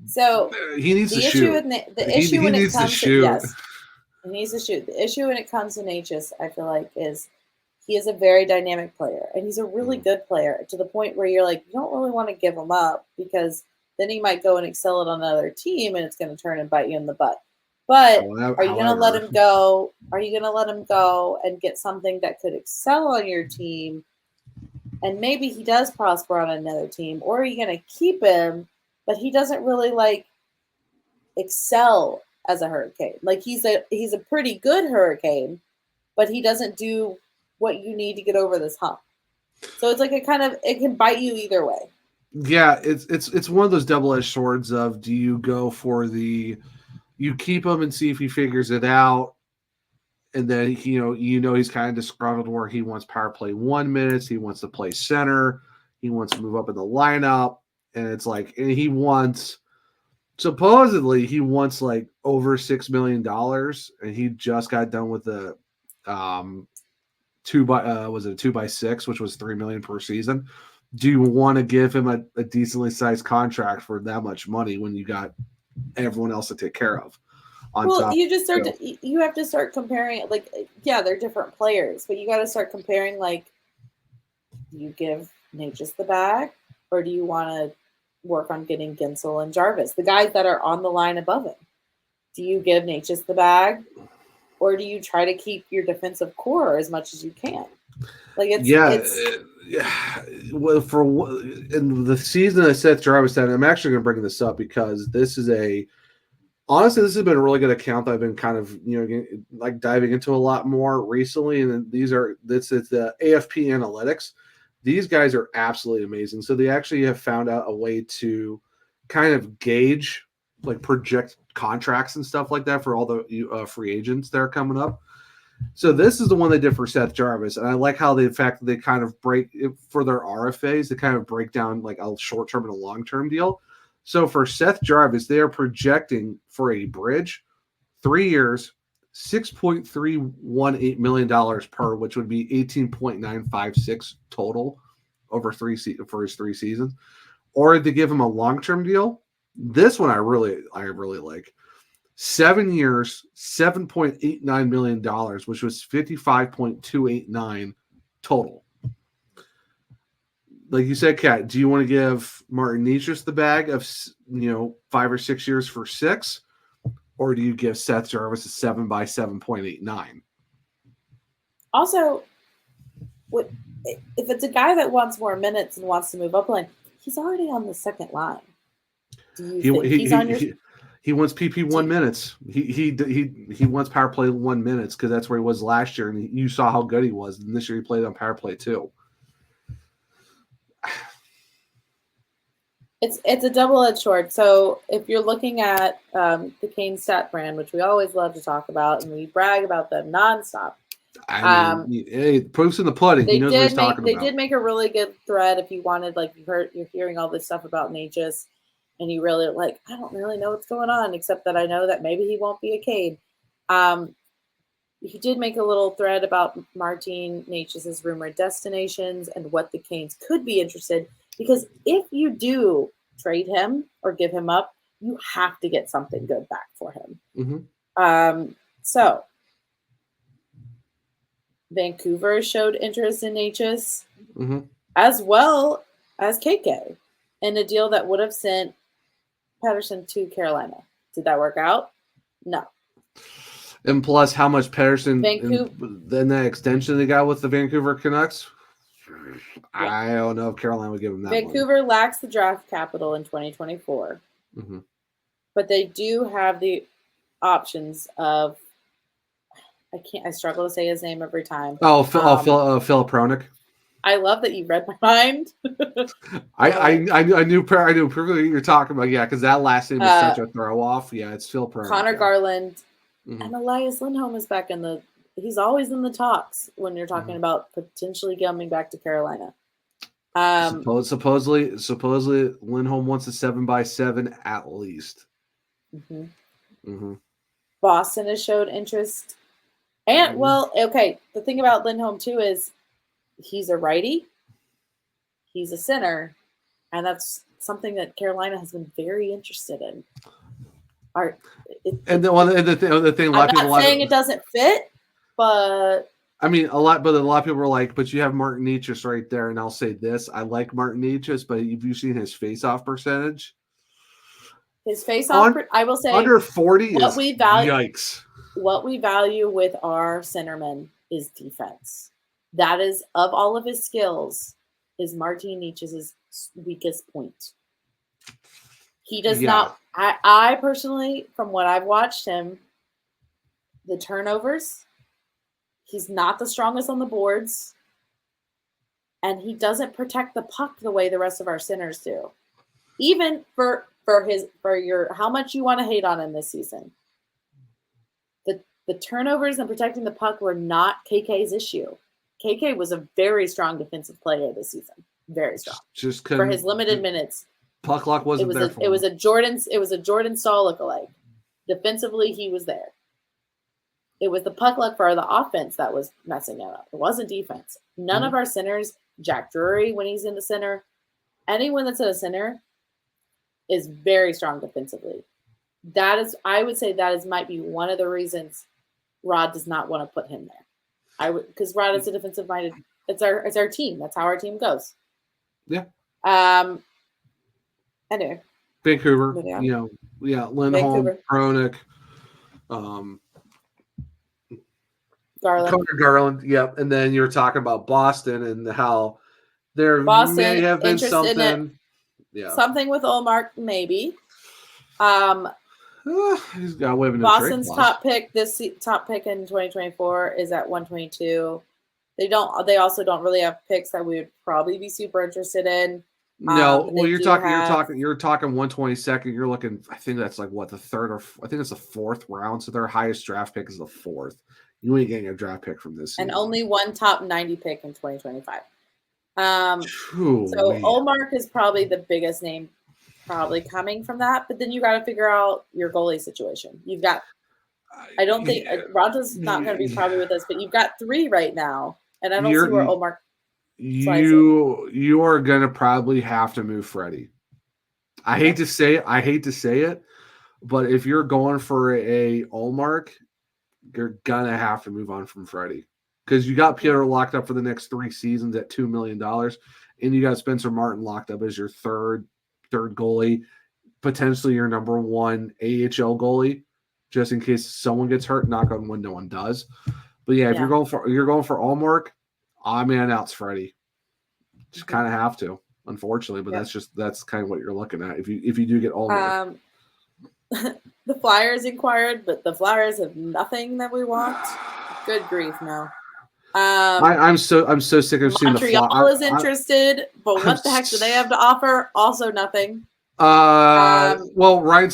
so he needs to shoot. He needs to shoot. The issue when it comes to Necas, I feel like, is he is a very dynamic player, and he's a really good player to the point where you're like, you don't really want to give him up, because then he might go and excel at another team, and it's going to turn and bite you in the butt. But are you going to let him go? Are you going to let him go and get something that could excel on your team, and maybe he does prosper on another team? Or are you going to keep him, but he doesn't really excel as a Hurricane? Like he's a pretty good Hurricane, but he doesn't do what you need to get over this hump. So it's like it can bite you either way. Yeah, it's one of those double-edged swords of, do you go for you keep him and see if he figures it out, and then he's kind of disgruntled where he wants power play 1 minute, he wants to play center, he wants to move up in the lineup, and it's like, and he wants over $6 million, and he just got done with the 2x6, which was $3 million per season. Do you want to give him a decently sized contract for that much money when you got everyone else to take care of? You have to start comparing. They're different players, but you got to start comparing. Do you give Necas the bag, or do you want to work on getting Ginsel and Jarvis, the guys that are on the line above him? Do you give Necas the bag, or do you try to keep your defensive core as much as you can? Well, in the season that Seth Jarvis had, I'm actually going to bring this up because this has been a really good account that I've been kind of diving into a lot more recently, and it's the AFP analytics. These guys are absolutely amazing. So they actually have found out a way to kind of gauge, project contracts and stuff like that for all the free agents that are coming up. So this is the one they did for Seth Jarvis, and I like how the fact that they kind of break for their RFAs, they kind of break down a short-term and a long-term deal. So for Seth Jarvis, they are projecting for a bridge, 3 years, $6.318 million per, which would be 18.956 total over for his 3 seasons. Or to give him a long-term deal, this one I really like. 7 years, $7.89 million, which was 55.289 total. Like you said, Kat, do you want to give Martin Necas the bag of 5 or 6 years for 6, or do you give Seth Jarvis a 7 by 7.89? Also, if it's a guy that wants more minutes and wants to move up line, he's already on the second line. Do you think he's on your? He wants PP 1 minutes. He wants power play 1 minutes because that's where he was last year, and you saw how good he was. And this year he played on power play too. It's a double-edged sword. So if you're looking at the Kane Stat brand, which we always love to talk about, and we brag about them nonstop. I mean, hey, proof's in the pudding. He knows what he's talking about. They did make a really good thread. If you wanted, like, you're hearing all this stuff about Necas, and you really like, I don't really know what's going on, except that I know that maybe he won't be a Cade. He did make a little thread about Martin Necas' rumored destinations and what the Canes could be interested. Because if you do trade him or give him up, you have to get something good back for him. Mm-hmm. So Vancouver showed interest in Necas, as well as KK, in a deal that would have sent Pettersson to Carolina. Did that work out? No. And plus, how much Pettersson then that extension they got with the Vancouver Canucks? Yeah. I don't know if Carolina would give them that. Vancouver lacks the draft capital in 2024, but they do have the options of. I struggle to say his name every time. Philip Pronick. I love that you read my mind. I knew perfectly what you're talking about. Yeah, because that last name is such a throw off. Yeah, it's Phil Pronick. Connor Garland and Elias Lindholm is back in the. He's always in the talks when you're talking about potentially coming back to Carolina. Supposedly Lindholm wants a 7x7 at least. Boston has showed interest. And, the thing about Lindholm, too, is he's a righty, he's a center, and that's something that Carolina has been very interested in. The thing, I'm not saying it doesn't fit, but... I mean, a lot of people were like, but you have Martin Necas right there, and I'll say this. I like Martin Necas, but have you seen his face-off percentage? His face-off, I will say... Under 40 is yikes. What we value with our centerman is defense. That is, of all of his skills, is Martin Necas' weakest point. He does not. I personally, from what I've watched him, the turnovers, he's not the strongest on the boards, and he doesn't protect the puck the way the rest of our centers do. Even for your how much you want to hate on him this season. The turnovers and protecting the puck were not KK's issue. KK was a very strong defensive player this season. Very strong. Just for his limited minutes. Puck luck wasn't there for him. It was a Jordan Staal lookalike. Defensively, he was there. It was the puck luck for the offense that was messing it up. It wasn't defense. None of our centers, Jack Drury when he's in the center, anyone that's in the center is very strong defensively. I would say might be one of the reasons Rod does not want to put him there. Because Rod is a defensive minded. It's our team. That's how our team goes. Yeah. Anyway. Vancouver. Lindholm, Pronick, Garland. Yep. And then you're talking about Boston and how there may have been something. Yeah. Something with Ullmark, maybe. He's got women. Boston's top pick in 2024 is at 122. They also don't really have picks that we would probably be super interested in. No, you're talking 122nd. You're looking. I think that's like what the third or I think it's the fourth round. So their highest draft pick is the fourth. You ain't getting a draft pick from this. And only one top 90 pick in 2025. Ullmark is probably the biggest name. Probably coming from that, but then you got to figure out your goalie situation. You've got, I don't think Ronta's not going to be probably with us, but you've got 3 right now, and I don't see where Ullmark. You are going to probably have to move Freddie. I hate to say it, but if you're going for a Ullmark, you're gonna have to move on from Freddie because you got Peter locked up for the next 3 seasons at $2 million, and you got Spencer Martin locked up as your third goalie, potentially your number 1 AHL goalie, just in case someone gets hurt. Knock on wood, no one does. But if you're going for Ullmark, man, out's Freddie. Just kind of have to, unfortunately. But that's kind of what you're looking at if you do get Ullmark. The Flyers inquired, but the Flyers have nothing that we want. Good grief, no. I'm so sick of seeing the Montreal is interested, but what the heck do they have to offer? Also nothing. Well, Ryan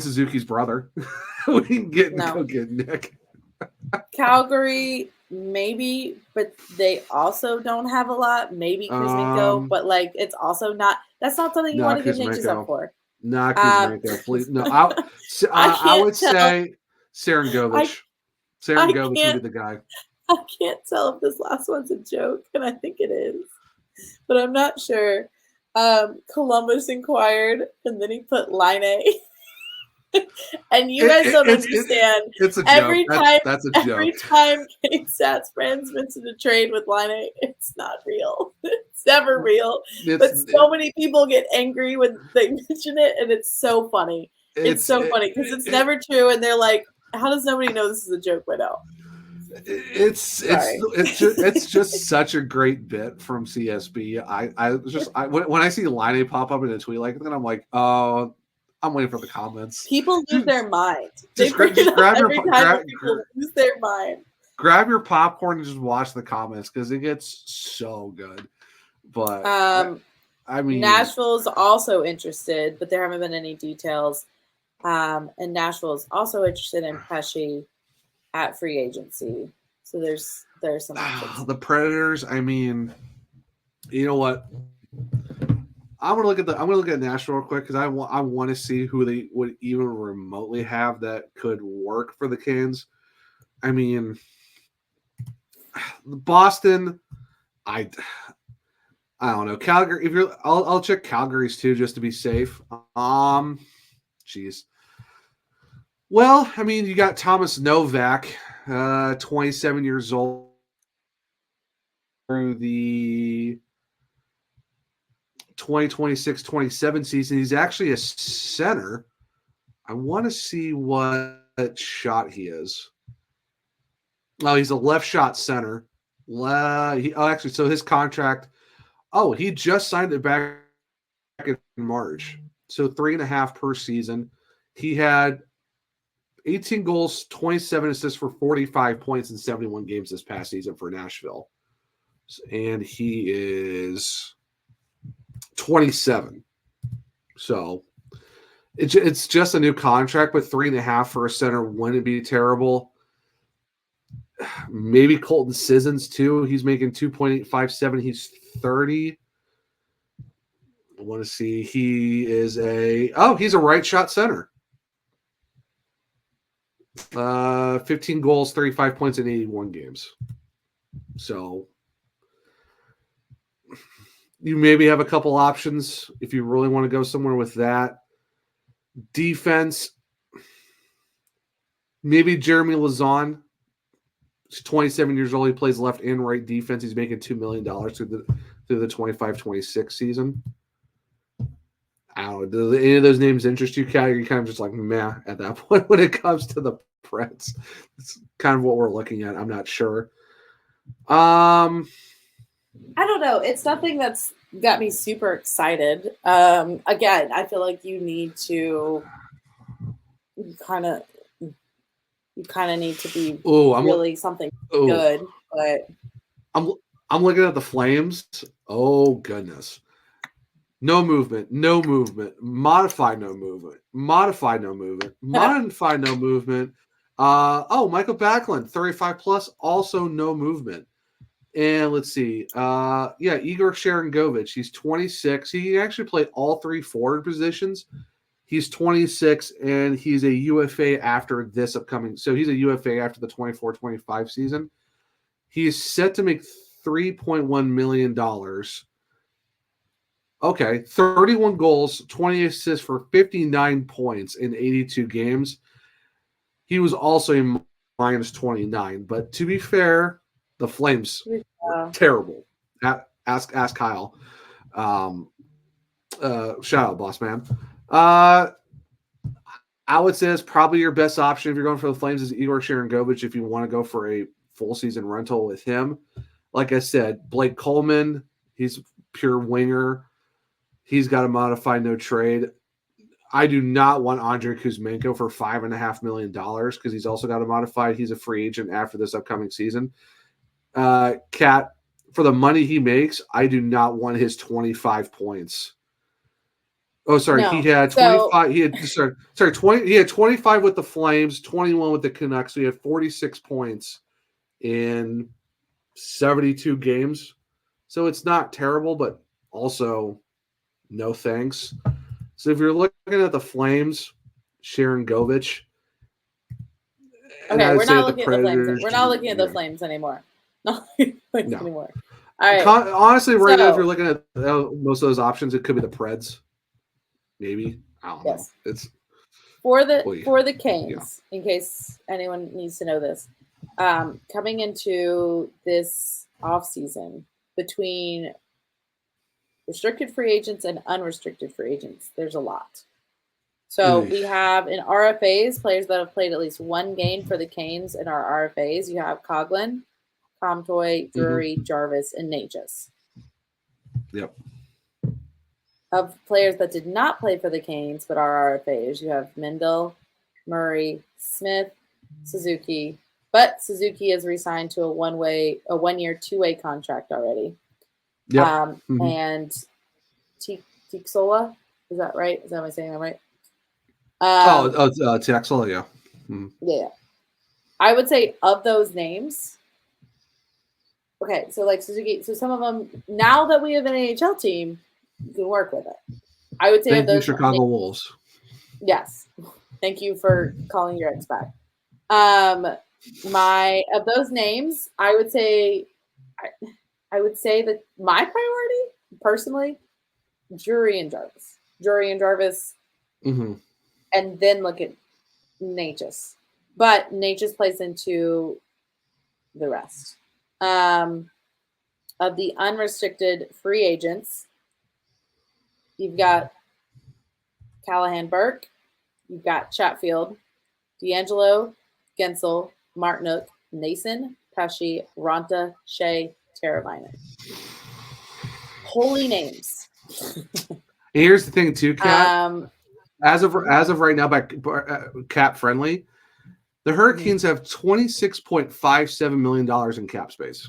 Suzuki's brother. We can go get Nick. Calgary, maybe, but they also don't have a lot. Maybe Kuzmenko, but like it's also not. That's not something you want to give Necas up for. Not Kuzmenko, please. No, I would say Serengovich. Serengovich would be the guy. I can't tell if this last one's a joke, and I think it is, but I'm not sure. Columbus inquired, and then he put Line A. And you guys don't understand. It's a every joke. Time, that's a joke. Every time Kate Stats friends mention a trade with Line A, it's not real. It's never real. But so many people get angry when they mention it, and it's so funny. It's so funny because it's never true, and they're like, "How does nobody know this is a joke by now?" It's just such a great bit from CSB. When I see Line A pop up in a tweet like that, I'm like, oh. I'm waiting for the comments. People lose their mind. Just grab your people lose their mind. Grab your popcorn and just watch the comments because it gets so good. But I mean, Nashville's also interested, but there haven't been any details. And Nashville's also interested in Pesci at free agency. So there's some options. The Predators. I mean, you know what? I'm gonna look at Nashville real quick because I want to see who they would even remotely have that could work for the Canes. I mean, Boston. I don't know. Calgary. I'll check Calgary's too just to be safe. Jeez. Well, I mean, you got Thomas Novak, 27 years old, through the 2026-27 season. He's actually a center. I want to see what shot he is. Oh, he's a left shot center. So his contract. Oh, he just signed it back in March. So 3.5 per season. He had 18 goals, 27 assists for 45 points in 71 games this past season for Nashville. And he is 27. So it's just a new contract, but 3.5 for a center wouldn't be terrible. Maybe Colton Sissons too. He's making 2.857. He's 30. I want to see. He's a right shot center. 15 goals, 35 points in 81 games. So you maybe have a couple options if you really want to go somewhere with that. Defense, maybe Jeremy Lauzon. He's 27 years old. He plays left and right defense. He's making $2 million through the 25-26 season. I don't know. Do any of those names interest you, Cal? You're kind of just like, meh, at that point when it comes to the Preds. It's kind of what we're looking at. I'm not sure. I don't know. It's nothing that's got me super excited. Again, I feel like you need to kind of need to be something good. But I'm looking at the Flames. Oh goodness. No movement. Modify no movement. Modify no movement. Michael Backlund, 35 plus, also no movement. And let's see. Igor Sharangovich. He's 26. He actually played all three forward positions. He's 26, and he's a UFA after this upcoming. So he's a UFA after the 24-25 season. He's set to make $3.1 million. Okay, 31 goals, 20 assists for 59 points in 82 games. He was also a minus 29. But to be fair, the Flames were terrible. Ask Kyle. Shout out, boss man. I would say it's probably your best option if you're going for the Flames is Igor Sharangovich if you want to go for a full season rental with him. Like I said, Blake Coleman, he's pure winger. He's got a modified no trade. I do not want Andrei Kuzmenko for $5.5 million because he's also got a modified. He's a free agent after this upcoming season. Cat, for the money he makes, I do not want his 25 points. Oh, sorry. He had 25. He had 20. He had 25 with the Flames, 21 with the Canucks. So he had 46 points in 72 games. So it's not terrible, but also no thanks. So if you're looking at the Flames, Sharon Govich. Okay, we're not looking at the Flames. We're not looking at the Flames anymore. Not anymore. All right. Honestly, right now, if you're looking at most of those options, it could be the Preds. Maybe. I don't know. It's for the Canes, in case anyone needs to know this. Coming into this offseason between restricted free agents and unrestricted free agents, there's a lot. So we have in RFAs, players that have played at least one game for the Canes in our RFAs. You have Coghlan, Comtois, Drury, Jarvis, and Necas. Yep. Of players that did not play for the Canes but are RFAs, you have Mendel, Murray, Smith, Suzuki. But Suzuki is re-signed to a 1-year, 2-way contract already. Yep. And Tixola, is that right? Am I saying that right? Tixola, yeah. Mm-hmm. Yeah. I would say of those names. Okay, so like Suzuki, so some of them, now that we have an AHL team, you can work with it. I would say Thank of those you, Chicago names, Wolves. Yes. Thank you for calling your ex back. Of those names, I would say that my priority, personally, Drury and Jarvis. Mm-hmm. And then look at Necas. But Necas plays into the rest. Of the unrestricted free agents, you've got Callahan Burke, you've got Chatfield, D'Angelo, Gensel, Martinook, Nason, Pesci, Ronta, Shea, Teravainen. Holy names. Here's the thing, too, Kat. As of right now, by cap friendly, the Hurricanes have $26.57 million in cap space,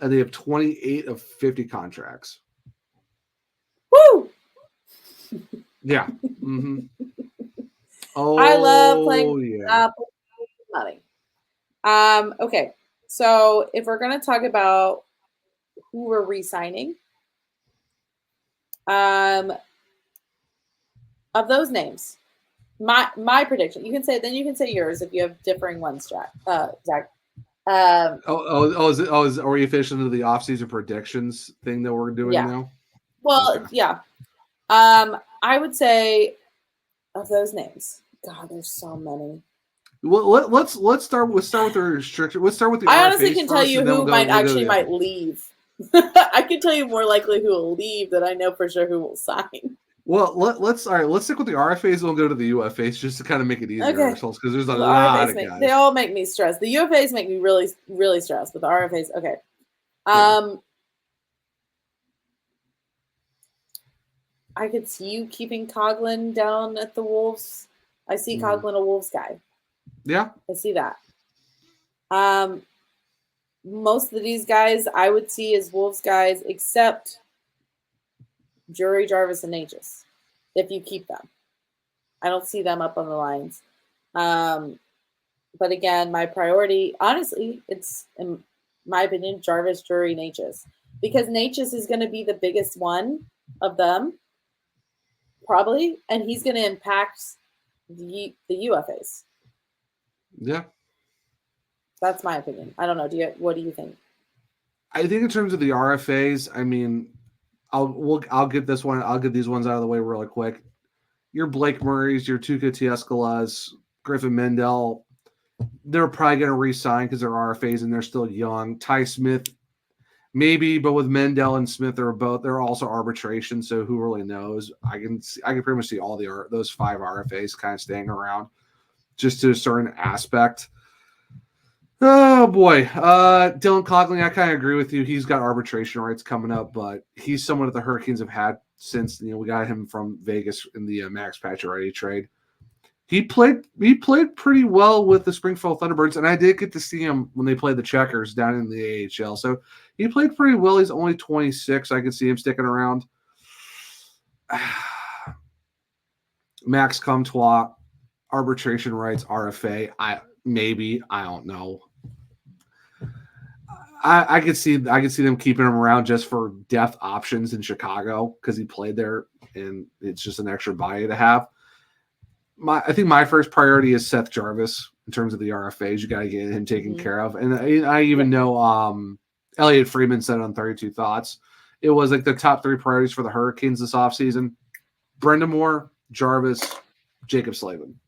and they have 28 of 50 contracts. Woo! Yeah. Mm-hmm. Oh, I love playing money. Okay, so if we're going to talk about who we're re-signing, of those names, my prediction. You can say yours if you have differing ones, Zach. Are we official into the offseason predictions thing that we're doing now? Well, okay. Yeah. I would say of those names. God, there's so many. Well, let's start with the restriction. Let's start with the. I honestly can tell you who might leave. I can tell you more likely who will leave than I know for sure who will sign. Well, let's stick with the RFAs and we'll go to the UFAs just to kind of make it easier on ourselves because there's a lot of guys. They all make me stressed. The UFAs make me really, really stressed, but the RFAs, okay. I could see you keeping Coghlan down at the Wolves. I see Coghlan a Wolves guy. Yeah. I see that. Most of these guys I would see as Wolves guys, except Drury, Jarvis, and Necas, if you keep them. I don't see them up on the lines. But again, my priority, honestly, it's, in my opinion, Jarvis, Drury, Necas. Because Necas is going to be the biggest one of them, probably, and he's going to impact the UFAs. Yeah. That's my opinion. I don't know. What do you think? I think in terms of the RFAs, I mean, I'll get this one. I'll get these ones out of the way really quick. Your Blake Murrays, your Tuukka Tieskalas, Griffin Mendel, they're probably going to re-sign because they're RFAs and they're still young. Ty Smith, maybe, but with Mendel and Smith, they're also arbitration. So who really knows? I can pretty much see all those 5 RFAs kind of staying around, just to a certain aspect. Oh boy, Dylan Coghlan, I kind of agree with you. He's got arbitration rights coming up, but he's someone that the Hurricanes have had since we got him from Vegas in the Max Pacioretty trade. He played pretty well with the Springfield Thunderbirds, and I did get to see him when they played the Checkers down in the AHL. So he played pretty well. He's only 26. I could see him sticking around. Max Comtois, arbitration rights, RFA. I don't know. I could see them keeping him around just for depth options in Chicago because he played there and it's just an extra body to have. I think my first priority is Seth Jarvis in terms of the RFAs. You got to get him taken care of. And I even know Elliot Friedman said on 32 Thoughts, it was like the top 3 priorities for the Hurricanes this offseason. Brind'Amour, Jarvis, Jacob Slavin.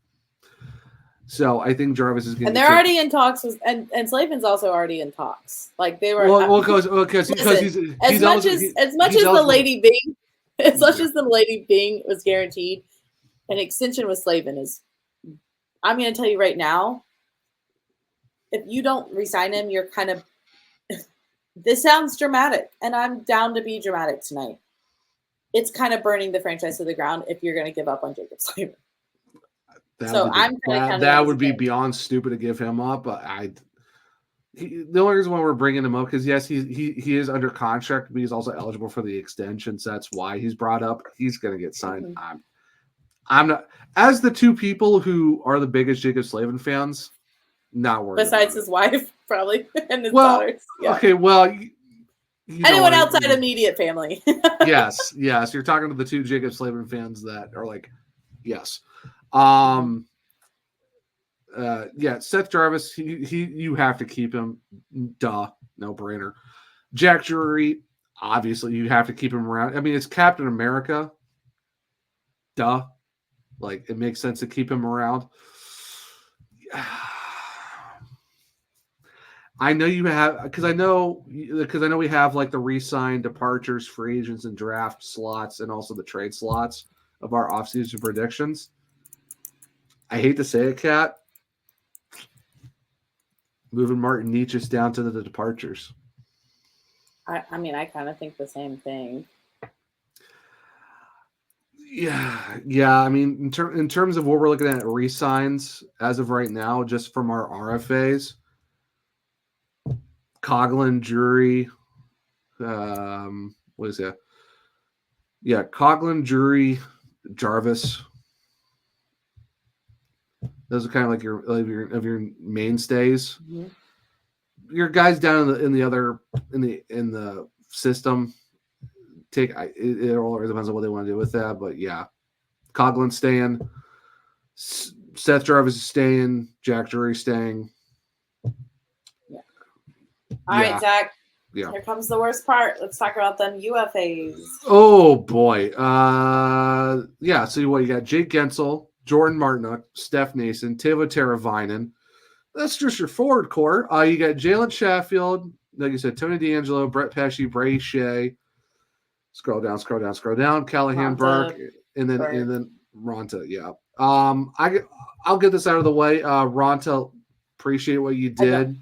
So I think Jarvis is going to. And they're already in talks, and Slavin's also already in talks. Like they were. Because he's as much as the Lady Byng was guaranteed, an extension with Slavin is. I'm going to tell you right now. If you don't re-sign him, you're kind of. This sounds dramatic, and I'm down to be dramatic tonight. It's kind of burning the franchise to the ground if you're going to give up on Jacob Slavin. That would be beyond stupid to give him up. But the only reason why we're bringing him up because yes, he is under contract, but he's also eligible for the extension. So that's why he's brought up. He's going to get signed. Mm-hmm. I'm not. As the 2 people who are the biggest Jacob Slavin fans, not worried. Besides his wife, probably, and his daughters. Yeah. Okay, well. Anyone outside immediate family. yes. You're talking to the 2 Jacob Slavin fans that are like, yes. Seth Jarvis, you have to keep him. Duh, no brainer. Jack Drury, obviously you have to keep him around. I mean, it's Captain America. Duh. Like it makes sense to keep him around. I know you have because I know we have like the re-sign departures, free agents, and draft slots, and also the trade slots of our offseason predictions. I hate to say it, Kat. Moving Martin Necas down to the departures. I mean, I kind of think the same thing. Yeah. I mean, in terms of what we're looking at re-signs as of right now, just from our RFAs, Coughlin, Drury, what is that? Yeah, Coughlin, Drury, Jarvis. Those are kind of like your mainstays. Mm-hmm. Your guys down in the system it all depends on what they want to do with that. But yeah, Coughlin staying, Seth Jarvis is staying, Jack Drury staying. Yeah. All right, Zach. Yeah. Here comes the worst part. Let's talk about them UFAs. Oh boy. Yeah. So you got Jake Gensel, Jordan Martinook, Steph Nason, Teuvo Teravainen. That's just your forward core. You got Jalen Chatfield, like you said, Tony DeAngelo, Brett Pesce, Brady Shea. Scroll down. Callahan, Burke, and then Ronta. Yeah. I'll get this out of the way. Ronta, appreciate what you did.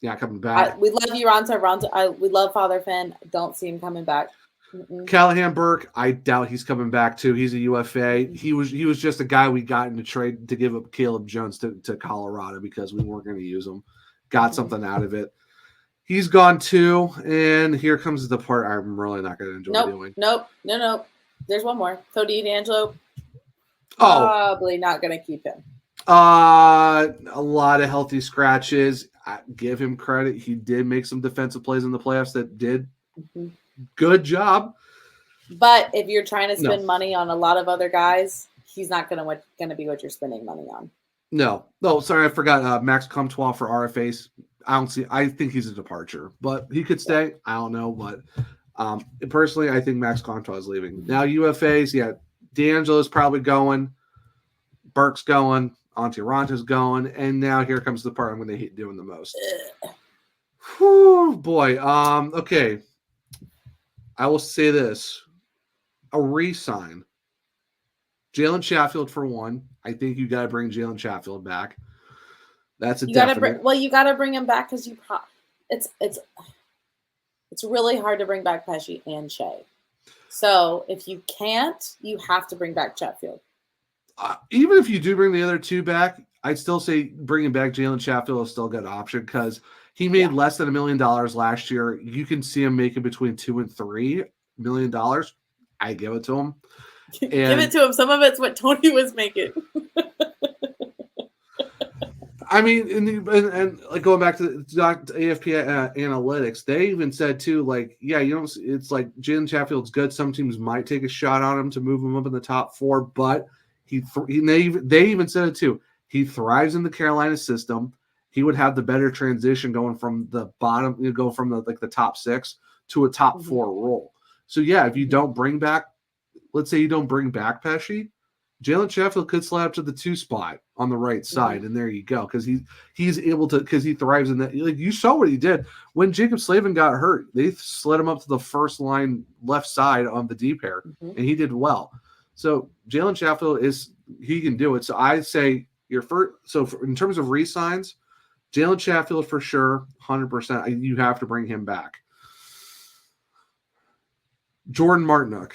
Yeah, coming back. We love you, Ronta. We love Father Finn. Don't see him coming back. Mm-mm. Callahan Burke, I doubt he's coming back too. He's a UFA. He was just a guy we got in to trade to give up Caleb Jones to Colorado because we weren't going to use him. Got something out of it. He's gone too, and here comes the part I'm really not going to enjoy doing. No. There's one more. Cody DeAngelo. Probably not going to keep him. A lot of healthy scratches. I give him credit. He did make some defensive plays in the playoffs that did. Mm-hmm. Good job. But if you're trying to spend money on a lot of other guys, he's not going to be what you're spending money on. No, sorry, I forgot. Max Comtois for RFAs. I think he's a departure, but he could stay. I don't know, but personally, I think Max Comtois is leaving. Now UFAs, yeah, D'Angelo's probably going, Burke's going, Antti Ranta's going, and now here comes the part I'm going to hate doing the most. Whew, boy. Okay. I will say this. A re-sign. Jalen Chatfield for one. I think you got to bring Jalen Chatfield back. That's a definite. You got to bring him back because it's really hard to bring back Pesce and Shea. So if you can't, you have to bring back Chatfield. Even if you do bring the other 2 back, I'd still say bringing back Jalen Chatfield is still a good option because he made less than $1 million last year. You can see him making between $2 and $3 million. I give it to him. Give it to him. Some of it's what Tony was making. I mean, and like going back to AFP analytics, they even said too, like, yeah, it's like Jalen Chatfield's good. Some teams might take a shot on him to move him up in the top 4, but they even said it too. He thrives in the Carolina system. He would have the better transition going from the bottom, go from the top 6 to a top 4 role. So yeah, if you don't bring back, let's say you don't bring back Pesci, Jalen Chatfield could slide up to the 2 spot on the right side, and there you go, because he's able to, because he thrives in that. Like, you saw what he did when Jacob Slavin got hurt. They slid him up to the first line left side on the D pair, and he did well. So Jalen Chatfield he can do it. So I say your first. So in terms of re-signs, Jalen Chatfield for sure, 100%. You have to bring him back. Jordan Martinook,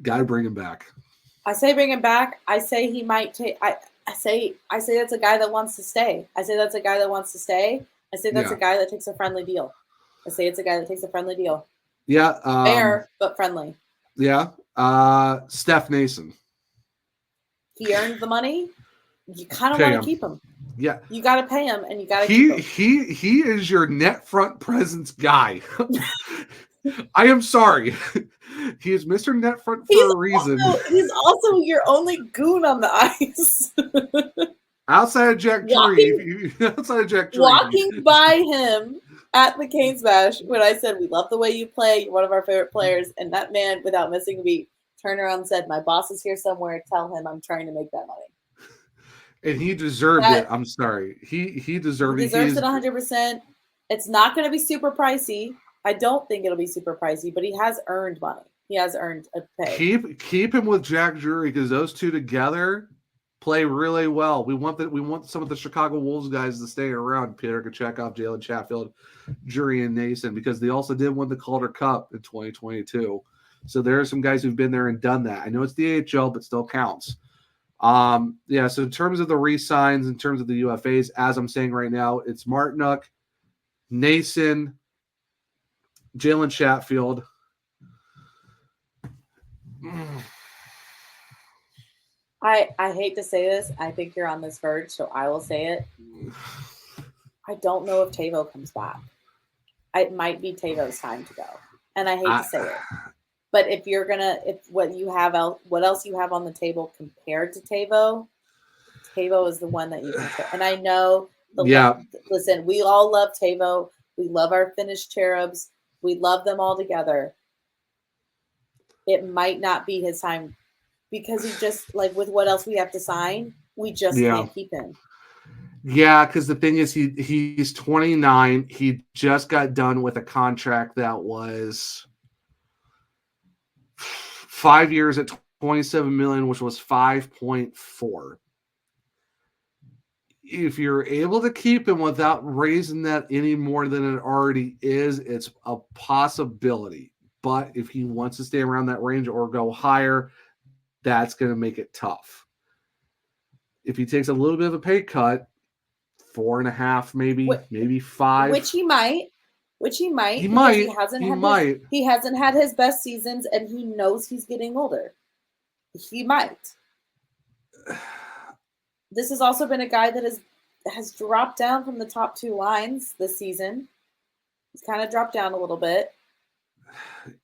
got to bring him back. I say bring him back. I say he might take. I say that's a guy that wants to stay. I say that's a guy that wants to stay. I say that's a guy that takes a friendly deal. I say it's a guy that takes a friendly deal. Yeah, fair but friendly. Yeah, Steph Nason. He earned the money. You kind of want to keep him. Yeah, you got to pay him, and you got to keep him. He is your net front presence guy. I am sorry. He is Mr. Net Front for a reason. He's also your only goon on the ice. Outside of Jack Drury. Walking by him at the Canes Bash when I said, we love the way you play. You're one of our favorite players. And that man, without missing a beat, turned around and said, my boss is here somewhere. Tell him I'm trying to make that money. And he deserved it. I'm sorry. He deserved it. He deserves it 100%. It's not going to be super pricey. I don't think it'll be super pricey, but he has earned money. He has earned a pay. Keep him with Jack Drury, because those two together play really well. We want some of the Chicago Wolves guys to stay around. Peter Kochetkov, Jalen Chatfield, Drury, and Nason, because they also did win the Calder Cup in 2022. So there are some guys who've been there and done that. I know it's the AHL, but still counts. So in terms of the re-signs, in terms of the UFAs, as I'm saying right now, it's Martinook, Nason, Jalen Chatfield. I hate to say this. I think you're on this verge, so I will say it. I don't know if Tavo comes back. It might be Tavo's time to go, and I hate to say it. But if what else you have on the table compared to Tavo is the one that you can put. And I know listen, we all love Tavo. We love our Finnish cherubs. We love them all together. It might not be his time because he just, like, with what else we have to sign, we just can't keep him. Yeah, because the thing is, he's 29. He just got done with a contract that was 5 years at $27 million, which was 5.4. If you're able to keep him without raising that any more than it already is, it's a possibility. But if he wants to stay around that range or go higher, that's going to make it tough. If he takes a little bit of a pay cut, 4.5, maybe 5, which he might. He hasn't had his best seasons, and he knows he's getting older. He might. This has also been a guy that has dropped down from the top 2 lines this season. He's kind of dropped down a little bit.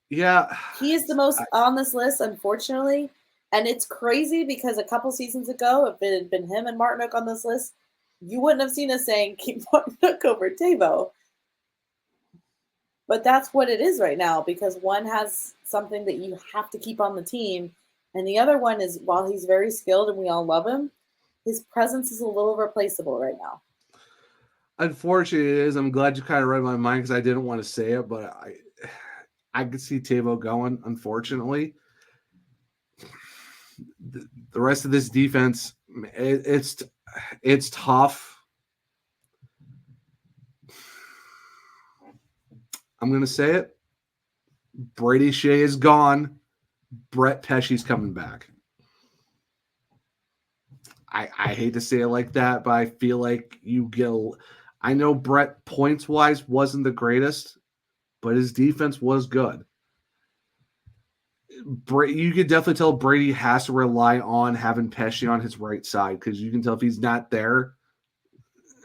Yeah. He is the most on this list, unfortunately. And it's crazy because a couple seasons ago, if it had been him and Martinook on this list, you wouldn't have seen us saying keep Martinook over Tavo. But that's what it is right now, because one has something that you have to keep on the team. And the other one is, while he's very skilled and we all love him, his presence is a little replaceable right now. Unfortunately, it is. I'm glad you kind of read my mind, because I didn't want to say it, but I could see Tavo going, unfortunately. The rest of this defense, it's tough. I'm going to say it. Brady Shea is gone. Brett Pesci's coming back. I hate to say it like that, but I feel like I know Brett points-wise wasn't the greatest, but his defense was good. You could definitely tell Brady has to rely on having Pesce on his right side because you can tell if he's not there,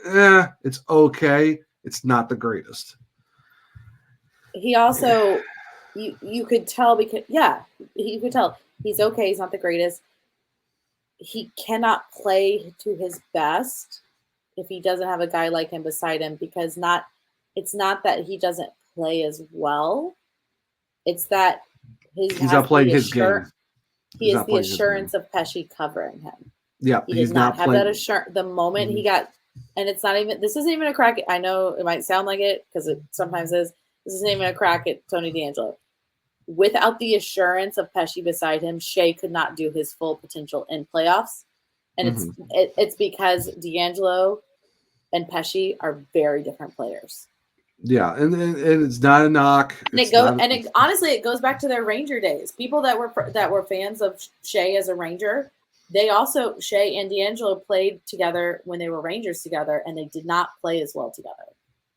it's okay. It's not the greatest. He also, you could tell because, you could tell he's okay. He's not the greatest. He cannot play to his best if he doesn't have a guy like him beside him because it's not that he doesn't play as well. It's that he's not playing his game. He has the assurance of Pesce covering him. Yeah, he did not have that assurance. The moment he got, and it's not even. This isn't even a crack. I know it might sound like it because it sometimes is. This isn't even a crack at Tony DeAngelo. Without the assurance of Pesce beside him, Shea could not do his full potential in playoffs, and it's because DeAngelo and Pesce are very different players. Yeah, and it's not a knock. Honestly, it goes back to their Ranger days. People that were fans of Shea as a Ranger, Shea and DeAngelo played together when they were Rangers together, and they did not play as well together.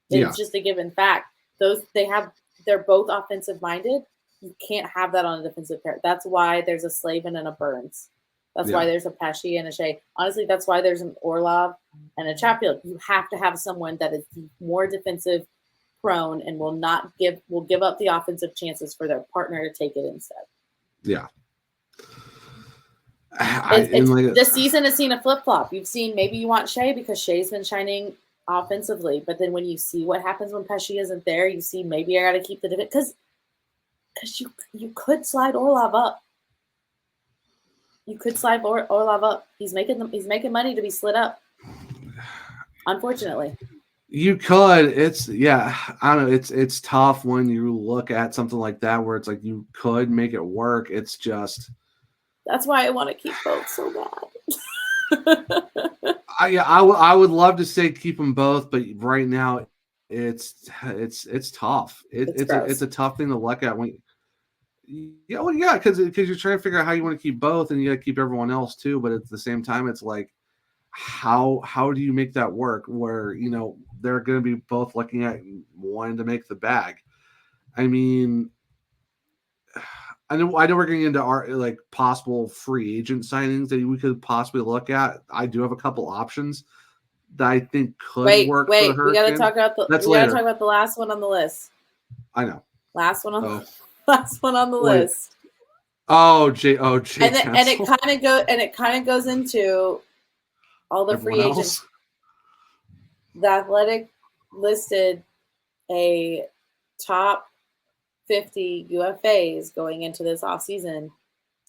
It's just a given fact. They're both offensive minded. You can't have that on a defensive pair. That's why there's a Slavin and a Burns. That's why there's a Pesce and a Shea. Honestly, that's why there's an Orlov and a Chatfield. You have to have someone that is more defensive prone and will give up the offensive chances for their partner to take it instead. Yeah. This season has seen a flip-flop. You've seen maybe you want Shea because Shea's been shining offensively, but then when you see what happens when Pesce isn't there, you see maybe I got to keep the defense because you could slide Orlov up. You could slide Orlov up. He's making money to be slid up. Unfortunately. You could. I don't know. It's tough when you look at something like that where it's like you could make it work. It's just. That's why I want to keep both so bad. I would love to say keep them both, but right now it's tough. It's a tough thing to look at when. Because you're trying to figure out how you want to keep both, and you got to keep everyone else too. But at the same time, it's like, how do you make that work? Where they're going to be both looking at wanting to make the bag. I mean, I know we're getting into our possible free agent signings that we could possibly look at. I do have a couple options that I think could work. For the Hurricane. We got to talk about talk about the last one on the list. I know. Last one on the list. Oh, Jay. And it kind of goes into all the free agents. The Athletic listed a top 50 UFAs going into this offseason.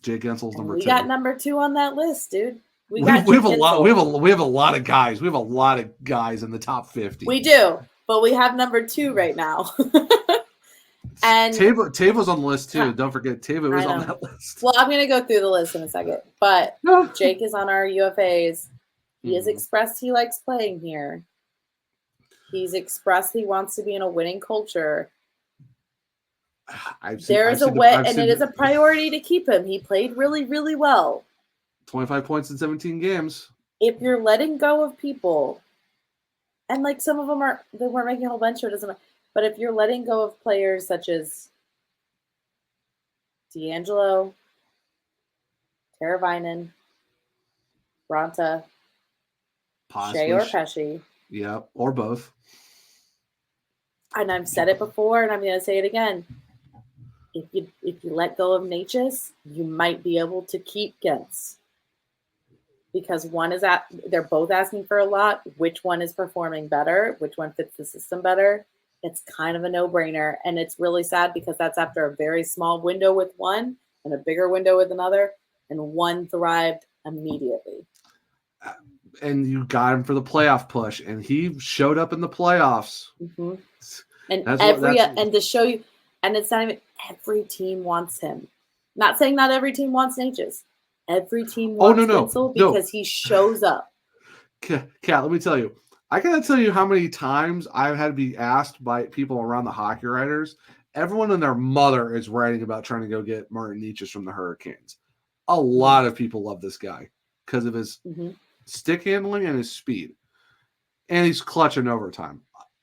Jay Gensel's number 2. We got number 2 on that list, dude. We have a lot. We have a lot of guys. We have a lot of guys in the top 50. We do, but we have number 2 right now. And Tavo's on the list too. Don't forget Tavo is on that list. Well, I'm going to go through the list in a second, but Jake is on our UFAs. He has expressed he likes playing here. He's expressed he wants to be in a winning culture. It is a priority to keep him. He played really, really well. 25 points in 17 games. If you're letting go of people, and some of them they weren't making a whole bunch, so it doesn't matter. But if you're letting go of players such as DeAngelo, Teravainen, Bronta, Shea or Pesce. Yeah, or both. And I've said it before, and I'm going to say it again. If you let go of Necas, you might be able to keep Gens. Because they're both asking for a lot. Which one is performing better? Which one fits the system better? It's kind of a no-brainer, and it's really sad because that's after a very small window with one and a bigger window with another, and one thrived immediately. And you got him for the playoff push, and he showed up in the playoffs. Mm-hmm. And to show you, and it's not even every team wants him. Not saying not every team wants Necas. Every team wants Gensel because he shows up. Kat, let me tell you. I cannot tell you how many times I've had to be asked by people around the hockey writers. Everyone and their mother is writing about trying to go get Martin Necas from the Hurricanes. A lot of people love this guy because of his stick handling and his speed. And he's clutch in overtime.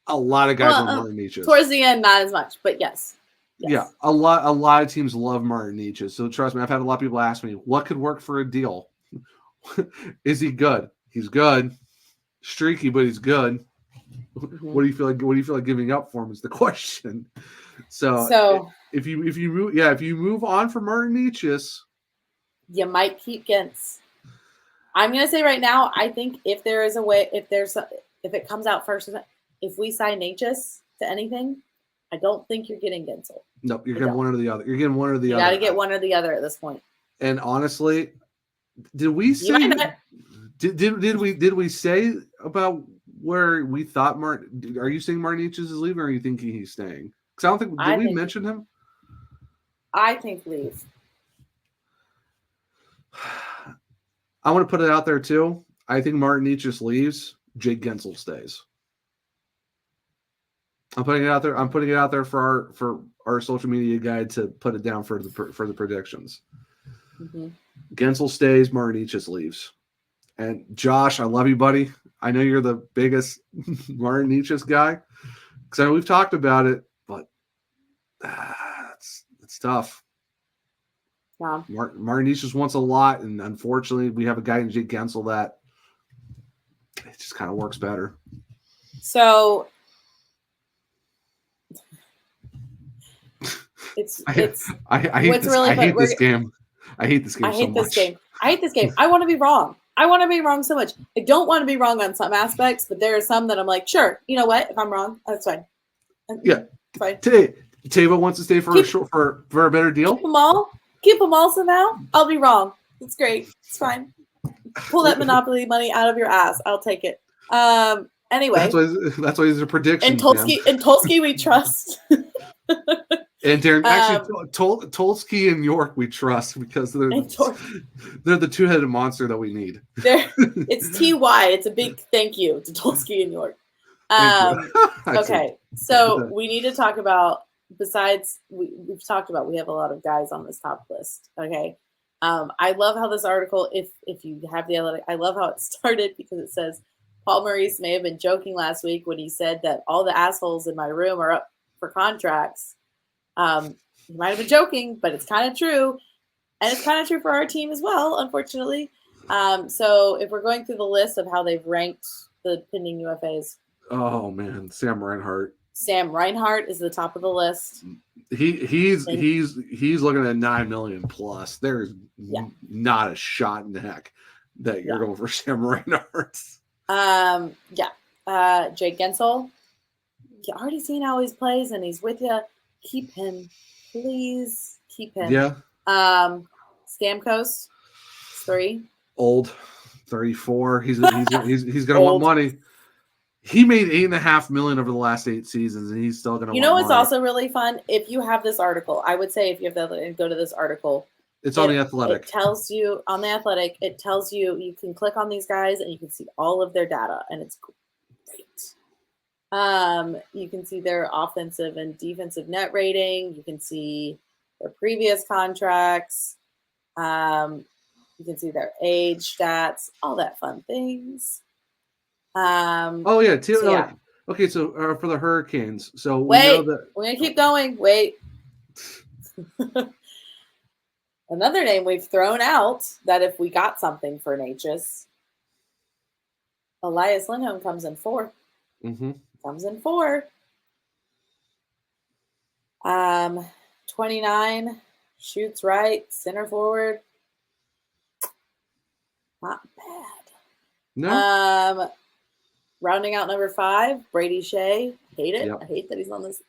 A lot of guys want Martin Necas. Towards the end, not as much, but yes. Yes. Yeah, a lot of teams love Martin Necas. So trust me, I've had a lot of people ask me, what could work for a deal? Is he good? He's good. Streaky, but he's good. Mm-hmm. What do you feel like giving up for him is the question. So if you move on from Martin Necas, you might keep Gintz. I'm gonna say right now, I think if there is a way, if it comes out first, if we sign Necas to anything, I don't think you're getting Gensel. Nope, you're getting one or the other. You're getting one or the other. You got to get one or the other at this point. And honestly, did we say did we say about where we thought Martin? Are you saying Martin Necas is leaving, or are you thinking he's staying? Because I don't think did we mention him? I think leave. I want to put it out there too. I think Martin Necas leaves. Jake Gensel stays. I'm putting it out there. I'm putting it out there for our social media guide to put it down for the predictions. Mm-hmm. Gensel stays. Martin Necas leaves. And Josh, I love you, buddy. I know you're the biggest Martin Necas guy because I know we've talked about it, but it's tough. Yeah. Martin Necas wants a lot, and unfortunately, we have a guy in Jake Gensel that it just kind of works better. So I hate this game. I hate this game so much. I hate this game. I want to be wrong. I want to be wrong so much. I don't want to be wrong on some aspects, but there are some that I'm like, sure, you know what? If I'm wrong, that's fine. Yeah, it's fine. Tavo wants to stay for a better deal. Keep them all somehow. I'll be wrong. It's great. It's fine. Pull that Monopoly money out of your ass. I'll take it. Anyway, that's why these are predictions. And Tulsky, we trust. And Darren, actually, Tulsky and York we trust because they're the two-headed monster that we need. It's TY. It's a big thank you to Tulsky and York. Okay, so we need to talk about, besides we've talked about, we have a lot of guys on this top list. Okay. I love how this article, if you have the Athletic, I love how it started because it says, Paul Maurice may have been joking last week when he said that all the assholes in my room are up for contracts. He might have been joking, but it's kind of true. And it's kind of true for our team as well, unfortunately. So if we're going through the list of how they've ranked the pending UFAs. Oh, man. Sam Reinhart is the top of the list. He's looking at 9 million plus. There's not a shot in the heck that you're going for Sam Reinhart. Jake Gensel. You already seen how he plays, and he's with you. Keep him, please. Keep him. Yeah. Stamkos, 3. Old, 34. He's gonna want money. He made $8.5 million over the last 8 seasons, and he's still gonna. You know what's also really fun? If you have this article, I would say if you have to go to this article. It's on the Athletic. It tells you on the Athletic. It tells you can click on these guys and you can see all of their data, and it's great. You can see their offensive and defensive net rating. You can see their previous contracts. You can see their age stats, all that fun things. Okay, so for the Hurricanes, so we're gonna keep going. Wait. Another name we've thrown out that if we got something for Necas, Elias Lindholm comes in 4. Mm-hmm. Comes in 4. 29, shoots right, center forward. Not bad. No. Rounding out number 5, Brady Shea. Hate it. Yep. I hate that he's on this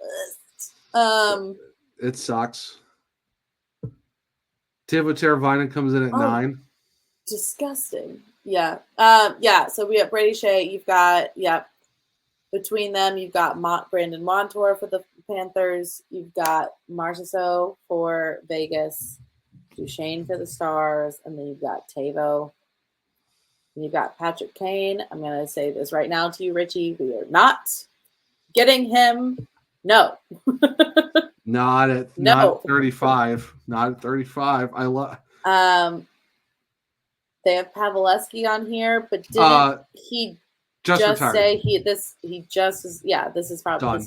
list. It sucks. Teuvo Teravainen comes in at 9. Disgusting. Yeah. So we have Brady Shea. You've got, between them, you've got Brandon Montour for the Panthers. You've got Marchessault for Vegas. Duchesne for the Stars. And then you've got Teuvo. And you've got Patrick Kane. I'm going to say this right now to you, Richie. We are not getting him. No. Not at 35. Not at 35. I love. They have Pavelski on here, but didn't he just say this is probably done.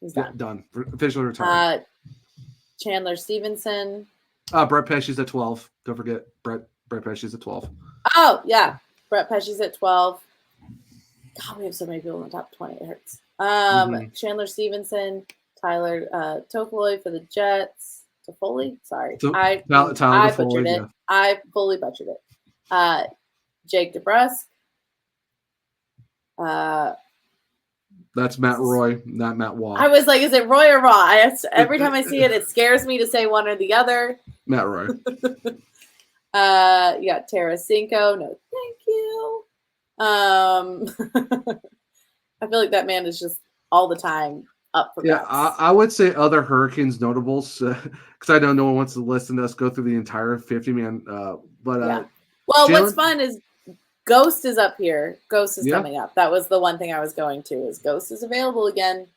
He's done. Done. Officially retired. Chandler Stevenson. Brett Pesce's at 12. Don't forget Brett Pesce's at 12. Oh, yeah. Brett Pesce's at 12. God, we have so many people in the top 20. It hurts. Chandler Stevenson, Tyler Toffoli for the Jets. Toffoli? Sorry. I butchered it. Yeah. I fully butchered it. Jake DeBrusk. That's Matt Roy, not Matt Waugh. I was like, is it Roy or Raw? Every time I see it, it scares me to say one or the other. Matt Roy. You got Tarasenko. No, thank you. I feel like that man is just all the time up for grabs. I would say other Hurricanes notables, because I know no one wants to listen to us go through the entire 50-man. Well, what's fun is Ghost is up here. Ghost is coming up. That was the one thing I was going to, is Ghost is available again.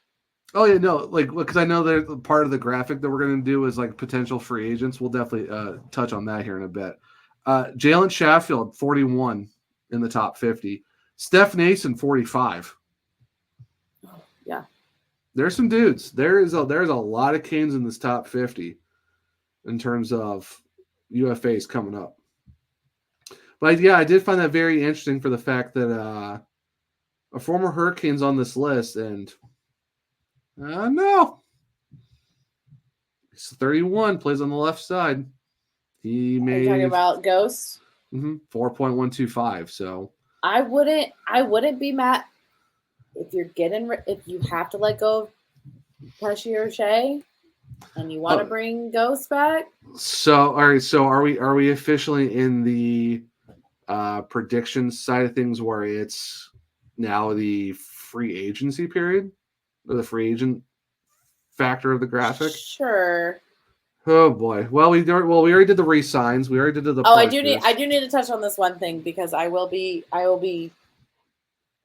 Oh, yeah, no, because I know that part of the graphic that we're going to do is potential free agents. We'll definitely touch on that here in a bit. Jalen Shaffield, 41 in the top 50. Steph Nason, 45. Yeah. There's some dudes. There's a lot of Canes in this top 50 in terms of UFAs coming up. But, yeah, I did find that very interesting for the fact that a former Hurricane's on this list, and no. He's 31, plays on the left side. He made. Are you talking about Ghost? 4.125. So I wouldn't be mad if you have to let go of Pesce or Shea, and you want to bring Ghost back. So all right. So are we officially in the predictions side of things where it's now the free agency period? Or the free agent factor of the graphic? Sure. Oh boy. Well, we already did the re-signs. We already did the. I do need to touch on this one thing, because I will be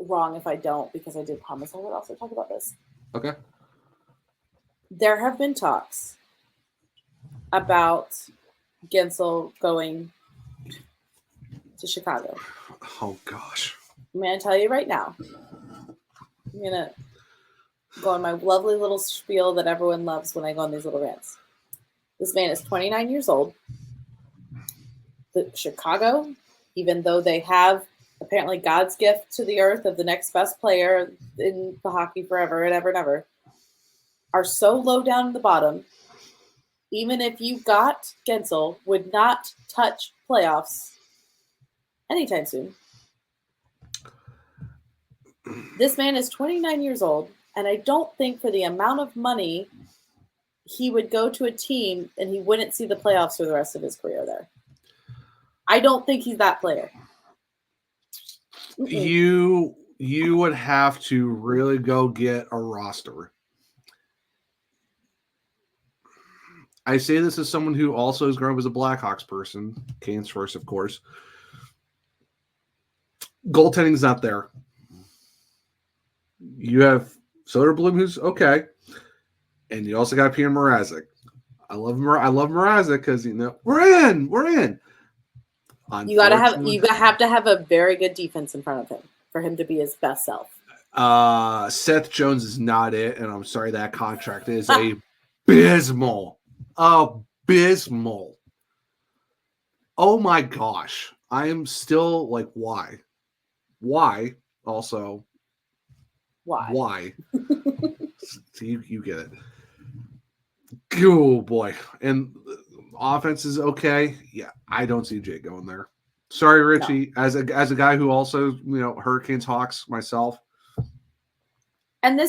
wrong if I don't, because I did promise I would also talk about this. Okay. There have been talks about Gensel going to Chicago. Oh gosh. I'm gonna tell you right now. I'm gonna go on my lovely little spiel that everyone loves when I go on these little rants. This man is 29 years old. The Chicago, even though they have apparently God's gift to the earth of the next best player in the hockey forever and ever and ever, are so low down in the bottom. Even if you got Gensel, would not touch playoffs anytime soon. This man is 29 years old, and I don't think for the amount of money he would go to a team and he wouldn't see the playoffs for the rest of his career there. I don't think he's that player. You would have to really go get a roster. I say this as someone who also has grown up as a Blackhawks person. Canes first, of course. Goaltending's not there. You have Soderblom, who's okay, and you also got Peter Mrazek. I love Mrazek because we're in. You have to have a very good defense in front of him for him to be his best self. Seth Jones is not it, and I'm sorry, that contract is abysmal. Abysmal. Oh my gosh. I am still like, why? Why? Also, why? So you get it. Oh boy. And offense is okay. Yeah, I don't see Jake going there. Sorry, Richie. No. As a guy who also, Hurricanes, Hawks myself. And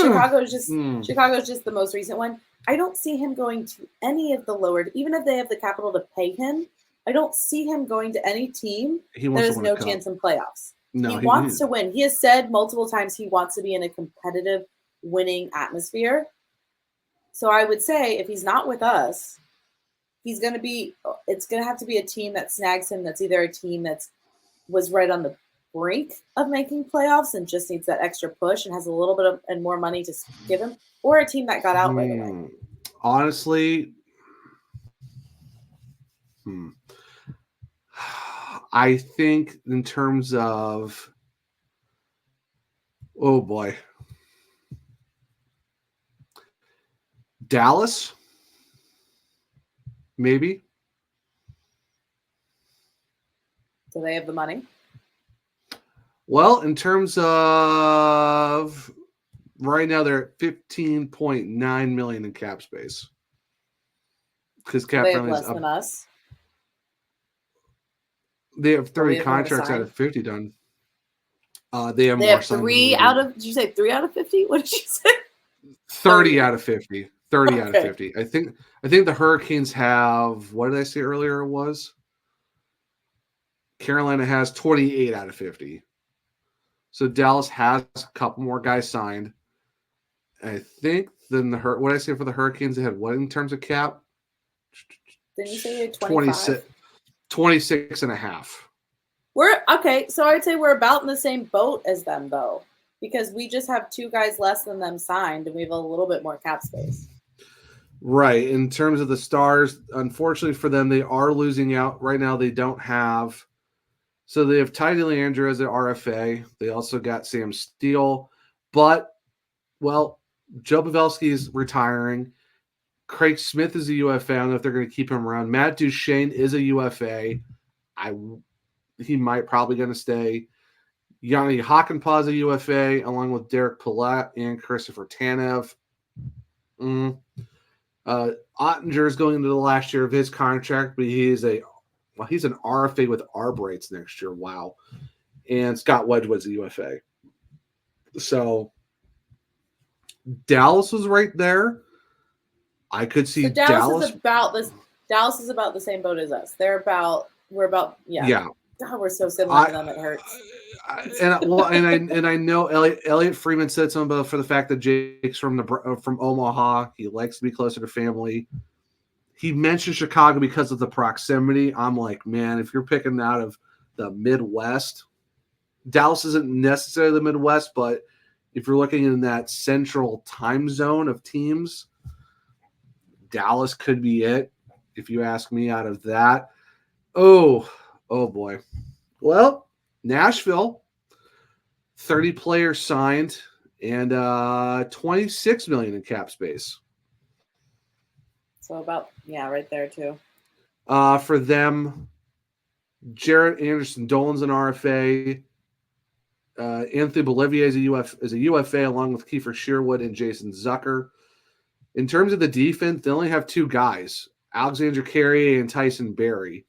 Chicago's just the most recent one. I don't see him going to any of the lower, even if they have the capital to pay him. I don't see him going to any team that has no chance in playoffs. No, he wants to win. He has said multiple times he wants to be in a competitive, winning atmosphere. So I would say if he's not with us, it's going to have to be a team that snags him. That's either a team that was right on the brink of making playoffs and just needs that extra push and has a little bit and more money to give him, or a team that got out right away. Honestly, I think in terms of, oh boy, Dallas, maybe. Do they have the money? Well, in terms of right now, they're at $15.9 million in cap space. Because cap they have less than us. They have 30 contracts out of 50 done. They have more. Have 3 out of. Did you say 3 out of 50? What did you say? 30 out of 50. 30 out of 50. I think the Hurricanes have. What did I say earlier? It was. Carolina has 28 out of 50. So Dallas has a couple more guys signed. I think than the what did I say for the Hurricanes? They had what in terms of cap? Didn't you say 25? 26 and a half. We're okay. So I would say we're about in the same boat as them, though, because we just have 2 guys less than them signed, and we have a little bit more cap space. Right. In terms of the Stars, unfortunately for them, they are losing out right now. They don't have. So they have Ty DeLeandro as an RFA. They also got Sam Steele. But, well, Joe Pavelski is retiring. Craig Smith is a UFA. I don't know if they're going to keep him around. Matt Duchene is a UFA. He might probably going to stay. Yanni Hakanpää is a UFA, along with Derek Palat and Christopher Tanev. Ottinger is going into the last year of his contract, but he's an RFA with ARB rates next year. Wow. And Scott Wedgewood's a UFA. So Dallas was right there. I could see Dallas is about this. Dallas is about the same boat as us. We're about yeah. God, we're so similar to them. It hurts. I know Elliot Freeman said something about for the fact that Jake's from Omaha. He likes to be closer to family. He mentioned Chicago because of the proximity. I'm like, man, if you're picking out of the Midwest, Dallas isn't necessarily the Midwest, but if you're looking in that central time zone of teams, Dallas could be it, if you ask me, out of that. Oh boy. Well, Nashville, 30 players signed and $26 million in cap space. So about, right there too. For them, Jarrett Anderson Dolan's an RFA. Anthony Bolivier is a UFA, along with Kiefer Sherwood and Jason Zucker. In terms of the defense, they only have 2 guys. Alexander Carrier and Tyson Berry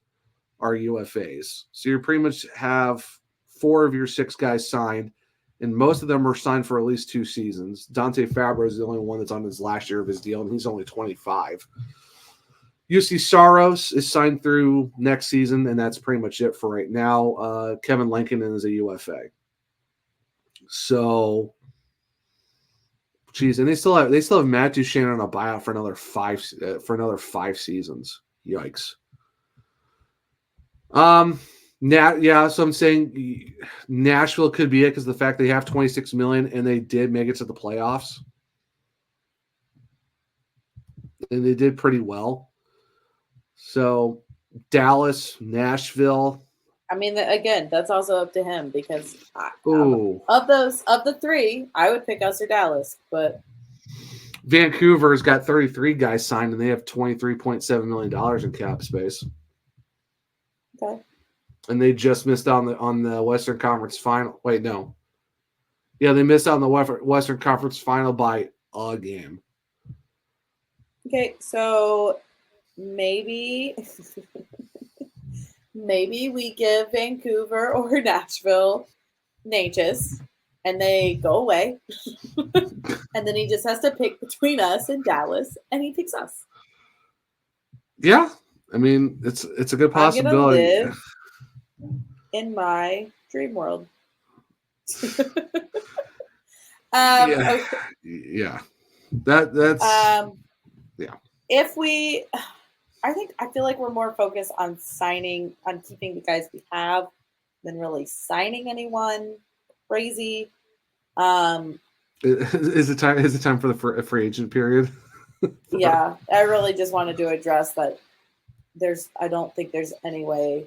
are UFAs. So you pretty much have 4 of your 6 guys signed, and most of them are signed for at least 2 seasons. Dante Fabro is the only one that's on his last year of his deal, and he's only 25. UC Saros is signed through next season, and that's pretty much it for right now. Kevin Lankinen is a UFA. So, geez, and they still have Matt Duchene on a buyout for another 5 seasons. Yikes. So I'm saying Nashville could be it because the fact they have $26 million and they did make it to the playoffs, and they did pretty well. So Dallas, Nashville. I mean, again, that's also up to him because of the 3, I would pick us or Dallas. But Vancouver's got 33 guys signed, and they have $23.7 million in cap space. Okay. And they just missed out on the Western Conference final. Wait, no. Yeah, they missed out on the Western Conference final by a game. Okay, so maybe we give Vancouver or Nashville Necas, and they go away. And then he just has to pick between us and Dallas, and he picks us. Yeah. I mean, it's a good possibility. I'm gonna live in my dream world. Yeah. Okay. Yeah. That's yeah. I feel like we're more focused on keeping the guys we have than really signing anyone crazy. Is it time for the free agent period? Yeah, I really just wanted to address that. I don't think there's any way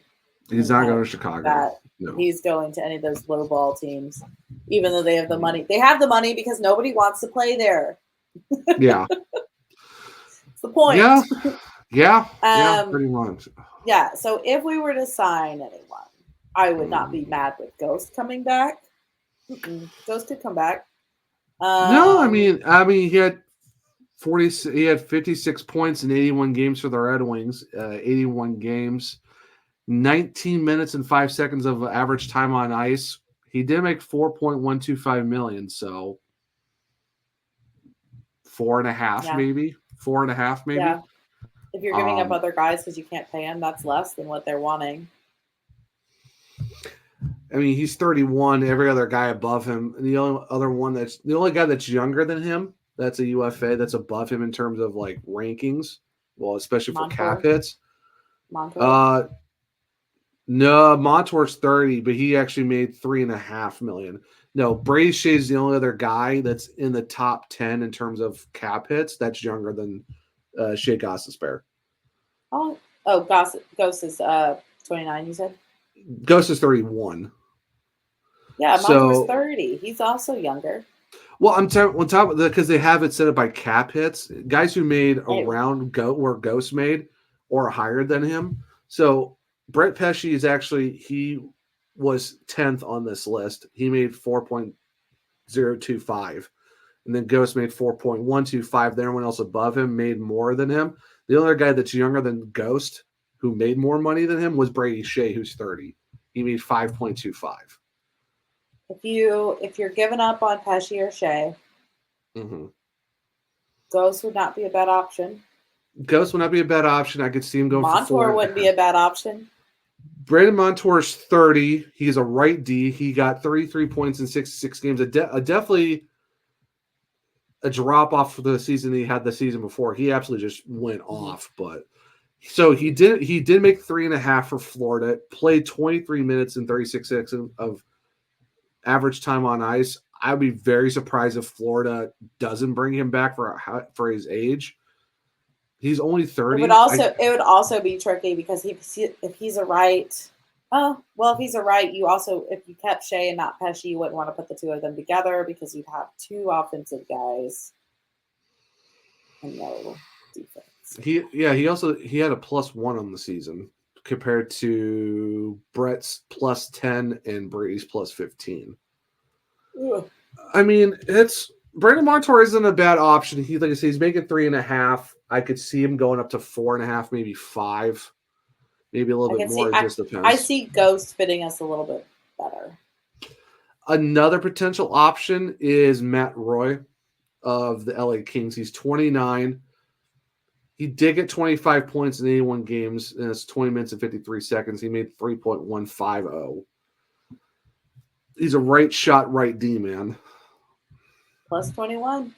he's not going to Chicago. No. He's going to any of those low ball teams, even though they have the money. They have the money because nobody wants to play there. Yeah. the point. Yeah, pretty much. Yeah, so if we were to sign anyone, I would not be mad with Ghost coming back. Ghost could come back. No, I mean he had 56 points in 81 games for the Red Wings. 81 games, 19 minutes and 5 seconds of average time on ice. He did make $4.125 million, so 4.5 maybe. 4.5 maybe. Yeah. If you're giving up other guys because you can't pay them, that's less than what they're wanting. I mean, he's 31. Every other guy above him, and the only guy that's younger than him, that's a UFA that's above him in terms of like rankings. Well, especially for cap hits. Montour. No, Montour's 30, but he actually made $3.5 million. No, Brady Shea's the only other guy that's in the top 10 in terms of cap hits that's younger than Shea Gostisbehere. Ghost is 29, you said? Ghost is 31. Yeah, Montour's 30. He's also younger. Well, I'm on top of because they have it set up by cap hits. Guys who made around where Ghost made or higher than him. So Brett Pesce is he was 10th on this list. He made 4.025. And then Ghost made 4.125. Everyone else above him made more than him. The other guy that's younger than Ghost who made more money than him was Brady Shea, who's 30. He made 5.25. If you're giving up on Pesce or Shea, Ghost would not be a bad option. Ghost would not be a bad option. I could see him going for Montour wouldn't be a bad option. Brandon Montour's 30. He's a right D. He got 33 points in 66 games. Definitely a drop off for the season he had the season before. He absolutely just went off. But so he did make 3.5 for Florida. Played 23 minutes and 36 seconds of average time on ice. I'd be very surprised if Florida doesn't bring him back for his age. He's only 30. It would also be tricky because if he's a right. If he's a right, if you kept Shea and not Pesce, you wouldn't want to put the two of them together because you'd have two offensive guys and no defense. He had a +1 on the season compared to Brett's +10 and Brady's +15. Ugh. I mean, Brandon Montour isn't a bad option. Like I say, he's making 3.5. I could see him going up to 4.5, maybe 5, maybe a little bit more. It just depends. I see Ghost fitting us a little bit better. Another potential option is Matt Roy of the LA Kings. He's 29. He did get 25 points in 81 games, and it's 20 minutes and 53 seconds. He made 3.150. He's a right shot, right D, man. +21.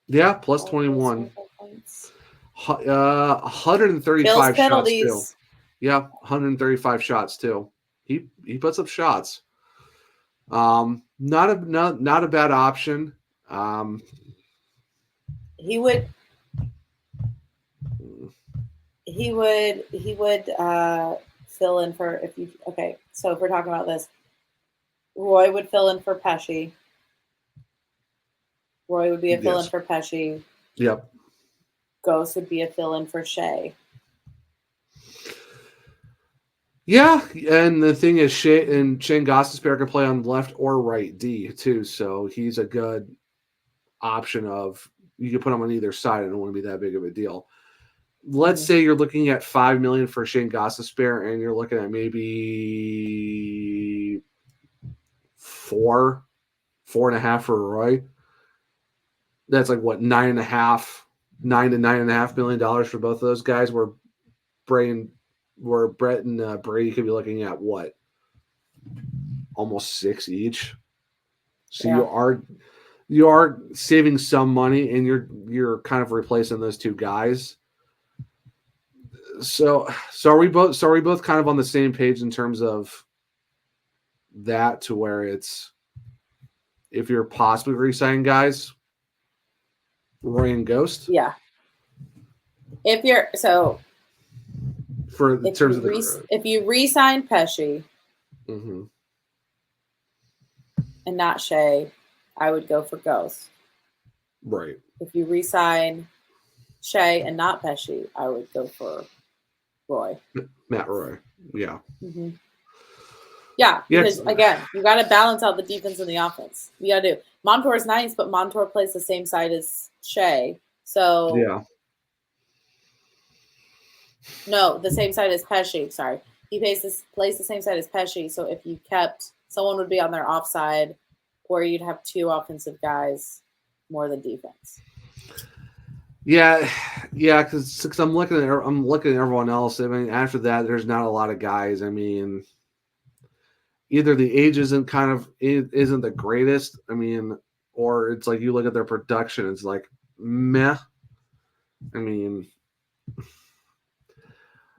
Yeah, +21. 135 shots too. Yeah, 135 shots too. He puts up shots. Not a bad option. He would fill in for so if we're talking about this, Roy would fill in for Pesce. Roy would be a fill in for Pesce. Yep. Ghost would be a fill in for Shea. Yeah, and the thing is, Shane Gostisbehere can play on left or right D too, so he's a good option of you can put him on either side and it wouldn't be that big of a deal. Let's say you're looking at $5 million for Shane Gostisbehere and you're looking at maybe 4.5 for Roy. That's like what, $9 to $9.5 million for both of those guys. Where Brett and Brady could be looking at what, almost 6 each. So yeah. You are saving some money, and you're kind of replacing those two guys. So are we both kind of on the same page in terms of that, to where it's, if you're possibly re-signing guys, Roy and Ghost? Yeah. If you re-sign Pesce and not Shea, I would go for Ghost. Right. If you re-sign Shea and not Pesci, I would go for Roy. Matt Roy. Yeah. Mm-hmm. Yeah, because again, you got to balance out the defense and the offense. You got to do. Montour's nice, but Montour plays the same side as Shea. So yeah. No, the same side as Pesci. Sorry, he plays the same side as Pesci. So if you kept, someone would be on their offside, or you'd have two offensive guys more than defense. Yeah, because I'm looking at everyone else. I mean, after that, there's not a lot of guys. I mean, either the age isn't the greatest. I mean, or it's like you look at their production, it's like meh. I mean,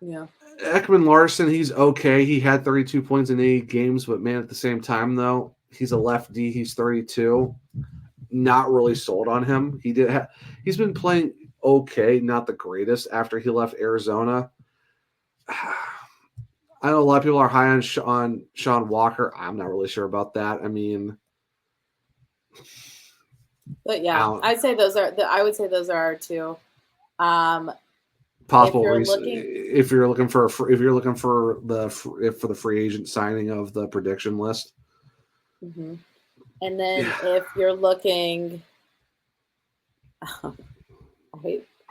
yeah. Ekman Larson, he's okay. He had 32 points in 8 games, but man, at the same time, though, he's a lefty. He's 32. Not really sold on him. He's been playing okay, not the greatest after he left Arizona. I know a lot of people are high on Sean Walker. I'm not really sure about that. I mean, but yeah, I would say those are our two. Possible if you're looking for the free agent signing of the prediction list. Mm-hmm. And then if you're looking, I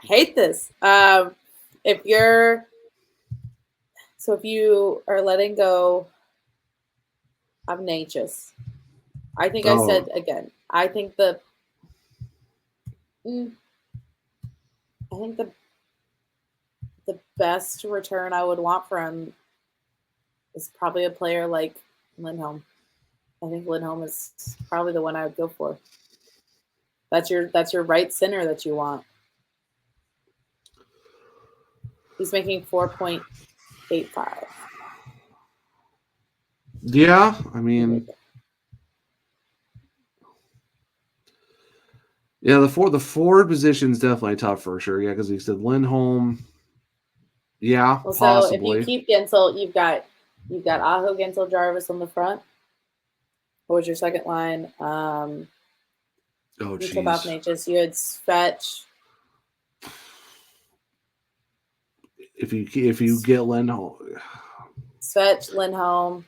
hate this. If you are letting go of Necas, I think I said again. I think the best return I would want for him is probably a player like Lindholm. I think Lindholm is probably the one I would go for. That's your right center that you want. He's making 4.85. Yeah, I mean, yeah, the forward position is definitely tough for sure. Yeah, because he said Lindholm. Yeah, well, possibly. So if you keep Gensel, you've got Aho, Gensel, Jarvis on the front. What was your second line? You took off Necas. You had Svetch. If you get Lindholm, Svetch, Lindholm.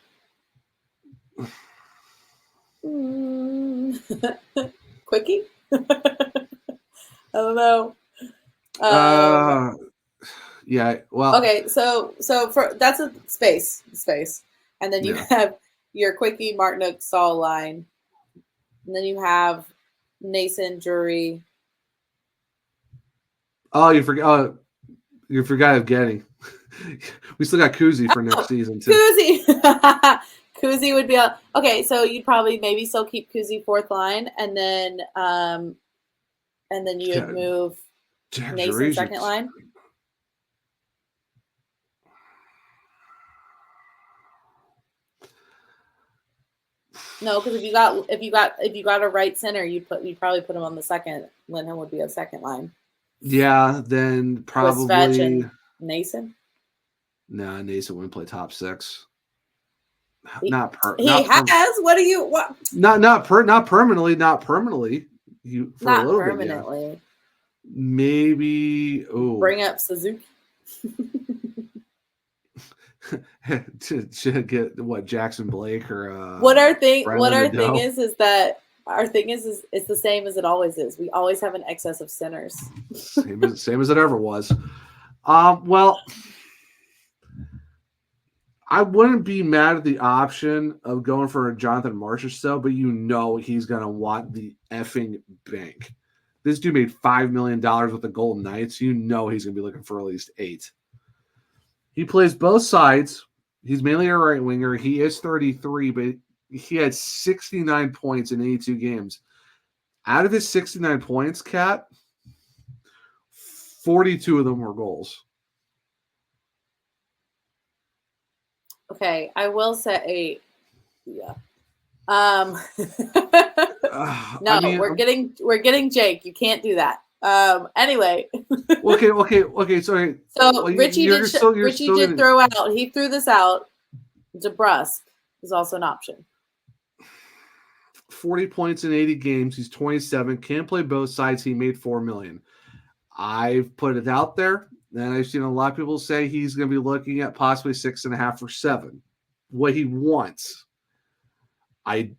Quickie? I don't know. Yeah. Well. Okay. So that's a space, and then you have your Quickie, Martinook, Saul line, and then you have Nason, Drury. Oh, you forgot. You forgot of Getty. We still got Kuzi for next season too. Kuzi would be okay. So you'd probably maybe still keep Kuzi fourth line, and then you would move Nason second line. No, because if you got a right center, you'd probably put him on the second. Lindholm would be a second line. Yeah, then probably Svetch and Nason. No, Nason wouldn't play top 6. What do you what? Not permanently. Not permanently. Maybe. Bring up Suzuki. to get what Jackson Blake or what our thing is that our thing is it's the same as it always is. We always have an excess of centers. same as it ever was. Well, I wouldn't be mad at the option of going for a Jonathan Marchessault, but he's gonna want the effing bank. This dude made $5 million with the Golden Knights. He's gonna be looking for at least 8. He plays both sides. He's mainly a right winger. He is 33, but he had 69 points in 82 games. Out of his 69 points, Kat, 42 of them were goals. Okay, I will say, yeah. We're getting Jake. You can't do that. Anyway. Okay. Sorry. So Richie did throw out. He threw this out. DeBrusque is also an option. 40 points in 80 games. He's 27. Can play both sides. He made $4 million. I've put it out there, and I've seen a lot of people say he's going to be looking at possibly 6.5 or 7. What he wants. I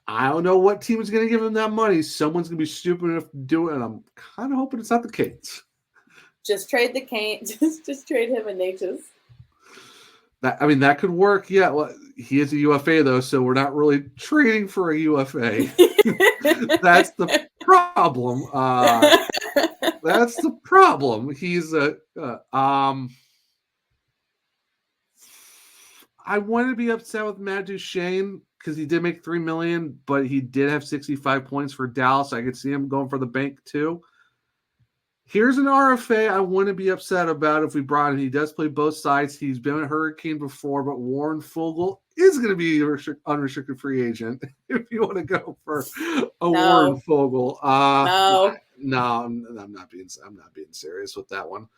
don't know what team is going to give him that money. Someone's going to be stupid enough to do it, and I'm kind of hoping it's not the Canes. Just trade the Canes. Just trade him and Necas. That could work. Yeah, well, he is a UFA though, so we're not really trading for a UFA. That's the problem. That's the problem. He's a. I want to be upset with Matt Duchene because he did make $3 million, but he did have 65 points for Dallas. I could see him going for the bank too. Here's an RFA I wouldn't be upset about if we brought him. He does play both sides. He's been a Hurricane before, but Warren Fogle is going to be an unrestricted free agent if you want to go for a Warren Fogle. No, I'm not being serious with that one.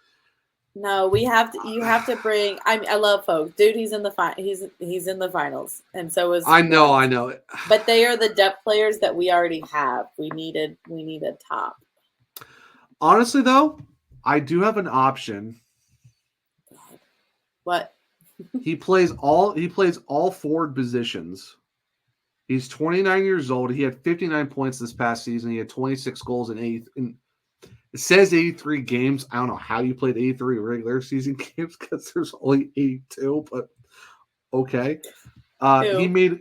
No, you have to bring. I love Fogle, dude. He's in the he's in the finals, and so is. I know. But they are the depth players that we already have. We need a top. Honestly, though, I do have an option. God. What? He plays all forward positions. He's 29 years old. He had 59 points this past season. He had 26 goals in it says 83 games. I don't know how you played 83 regular season games because there's only 82, but okay. He made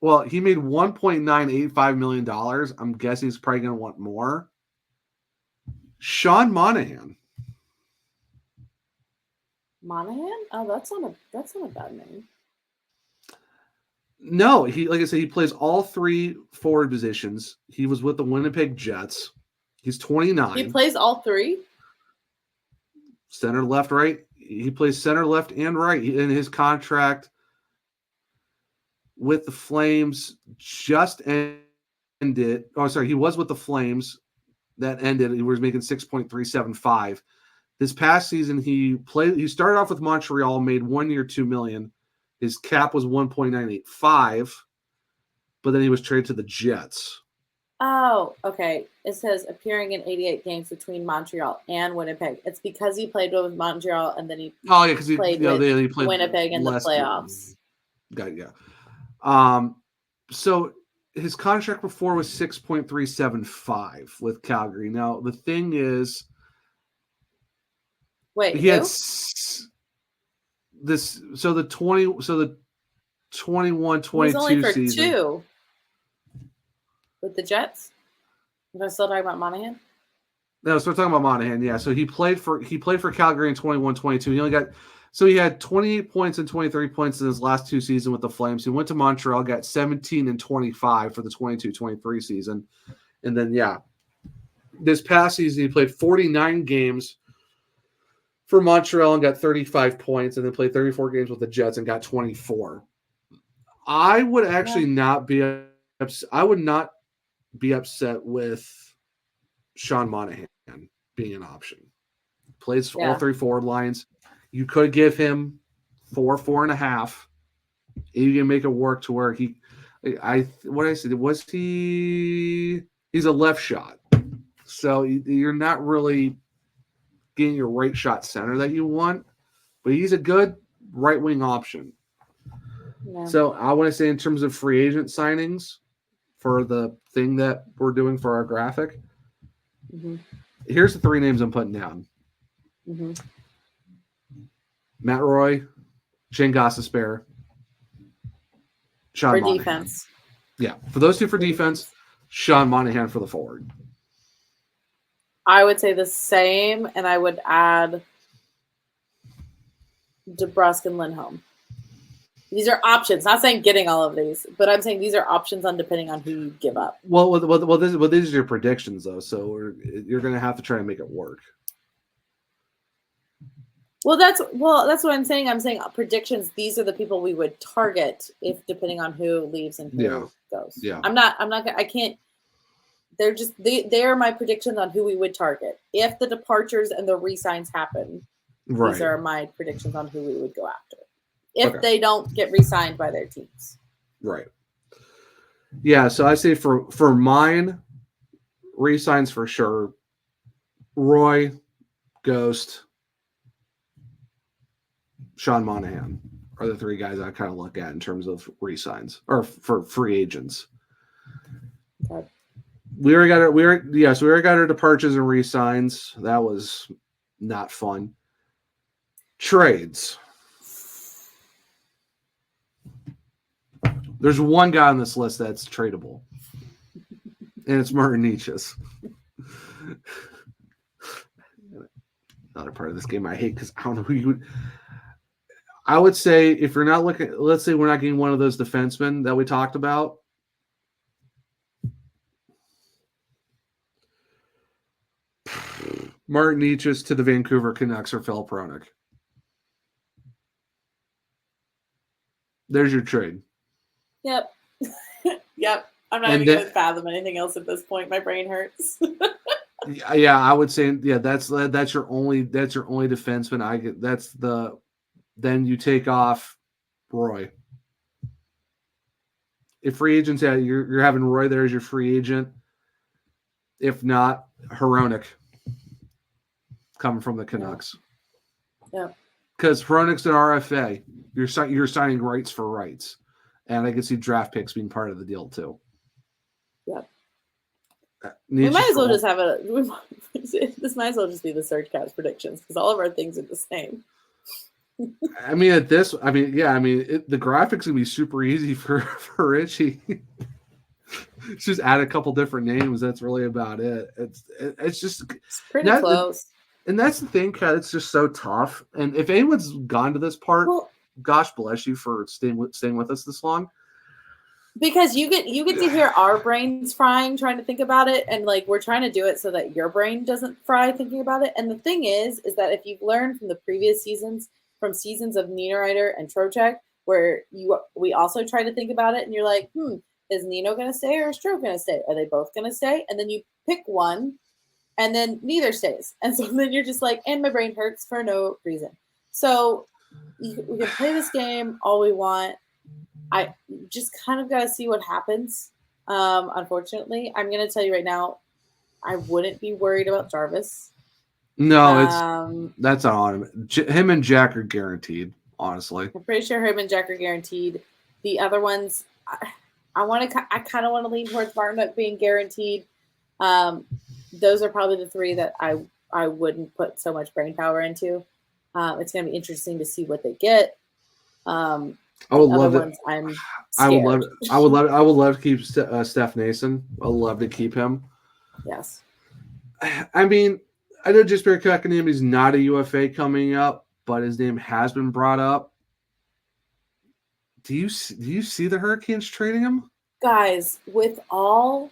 $1.985 million. I'm guessing he's probably going to want more. Sean Monahan. Monahan? Oh, that's not a bad name. No, like I said, he plays all 3 forward positions. He was with the Winnipeg Jets. He's 29. He plays all 3? Center, left, right. He plays center, left, and right. In his contract with the Flames just ended. Oh, sorry. He was with the Flames. That ended. He was making 6.375. This past season, he started off with Montreal, made 1 year, $2 million. His cap was 1.985, but then he was traded to the Jets. Oh, okay. It says appearing in 88 games between Montreal and Winnipeg. It's because he played with Montreal and then he because he played Winnipeg in the playoffs. Got it, yeah. So his contract before was 6.375 with Calgary. Now the thing is, he had this. So the 21-22 only for season. 2 with the Jets. Am I still talking about Monahan? No, so we're talking about Monahan. Yeah, so he played for Calgary in 21-22. He had 28 points and 23 points in his last 2 seasons with the Flames. He went to Montreal, got 17 and 25 for the 22-23 season. And then, this past season, he played 49 games for Montreal and got 35 points, and then played 34 games with the Jets and got 24. I would actually not be upset. I would not be upset with Sean Monahan being an option. Plays all 3 forward lines. You could give him 4.5. You can make it work to where he's a left shot. So you're not really getting your right shot center that you want, but he's a good right wing option. Yeah. So I want to say in terms of free agent signings for the thing that we're doing for our graphic, here's the 3 names I'm putting down. Matt Roy, Shane Gostisbehere, Sean Monahan. Defense. Yeah, for those 2 for defense, Sean Monahan for the forward. I would say the same, and I would add DeBrusk and Lindholm. These are options. Not saying getting all of these, but I'm saying these are options on depending on who you give up. Well, these are your predictions, though, so you're going to have to try and make it work. Well, that's what I'm saying. I'm saying predictions. These are the people we would target if depending on who leaves and who goes. Yeah. I can't. They're just they are my predictions on who we would target if the departures and the re-signs happen. Right. These are my predictions on who we would go after if they don't get re-signed by their teams. Right. Yeah, so I say for mine, re-signs for sure. Roy, Ghost, Sean Monahan are the three guys I kind of look at in terms of re-signs or for free agents. Okay. We already got our departures and re-signs. That was not fun. Trades. There's one guy on this list that's tradable, and it's Martin Necas. Another part of this game I hate because I don't know who you would. I would say if you're not looking, let's say we're not getting one of those defensemen that we talked about. Martin Necas to the Vancouver Canucks or Phil Pronik. There's your trade. Yep. Yep. I'm not even going to fathom anything else at this point. My brain hurts. Yeah, I would say that's your only defenseman. Then you take off Roy. If free agents, you're having Roy there as your free agent. If not, Hronek coming from the Canucks. Yeah. Because Hronek's an RFA. You're signing rights for rights. And I can see draft picks being part of the deal too. Yeah. We might as well just have this might as well just be the SurgeCast predictions because all of our things are the same. I mean, the graphics would be super easy for Richie. Just add a couple different names. That's really about it. It's pretty close. And that's the thing, Kat. It's just so tough. And if anyone's gone to this part, gosh bless you for staying with us this long. Because you get to hear our brains frying trying to think about it, and like we're trying to do it so that your brain doesn't fry thinking about it. And the thing is that if you've learned from the previous seasons, from seasons of Niederreiter and Trocheck, where we also try to think about it, and you're like, is Nino going to stay or is Trocheck going to stay? Are they both going to stay? And then you pick one, and then neither stays. And so then you're just like, and my brain hurts for no reason. So we can play this game all we want. I just kind of got to see what happens. Unfortunately, I'm going to tell you right now, I wouldn't be worried about Jarvis. No, that's not on him. Him and Jack are guaranteed, honestly. I'm pretty sure him and Jack are guaranteed. The other ones, I kind of want to lean towards Martin being guaranteed. Those are probably the three that I wouldn't put so much brain power into. It's going to be interesting to see what they get. I would love it. I would love to keep Steph Nason. I would love to keep him. Yes. I mean, I know Jesper Kotkaniemi is not a UFA coming up, but his name has been brought up. Do you see the Hurricanes trading him? Guys, with all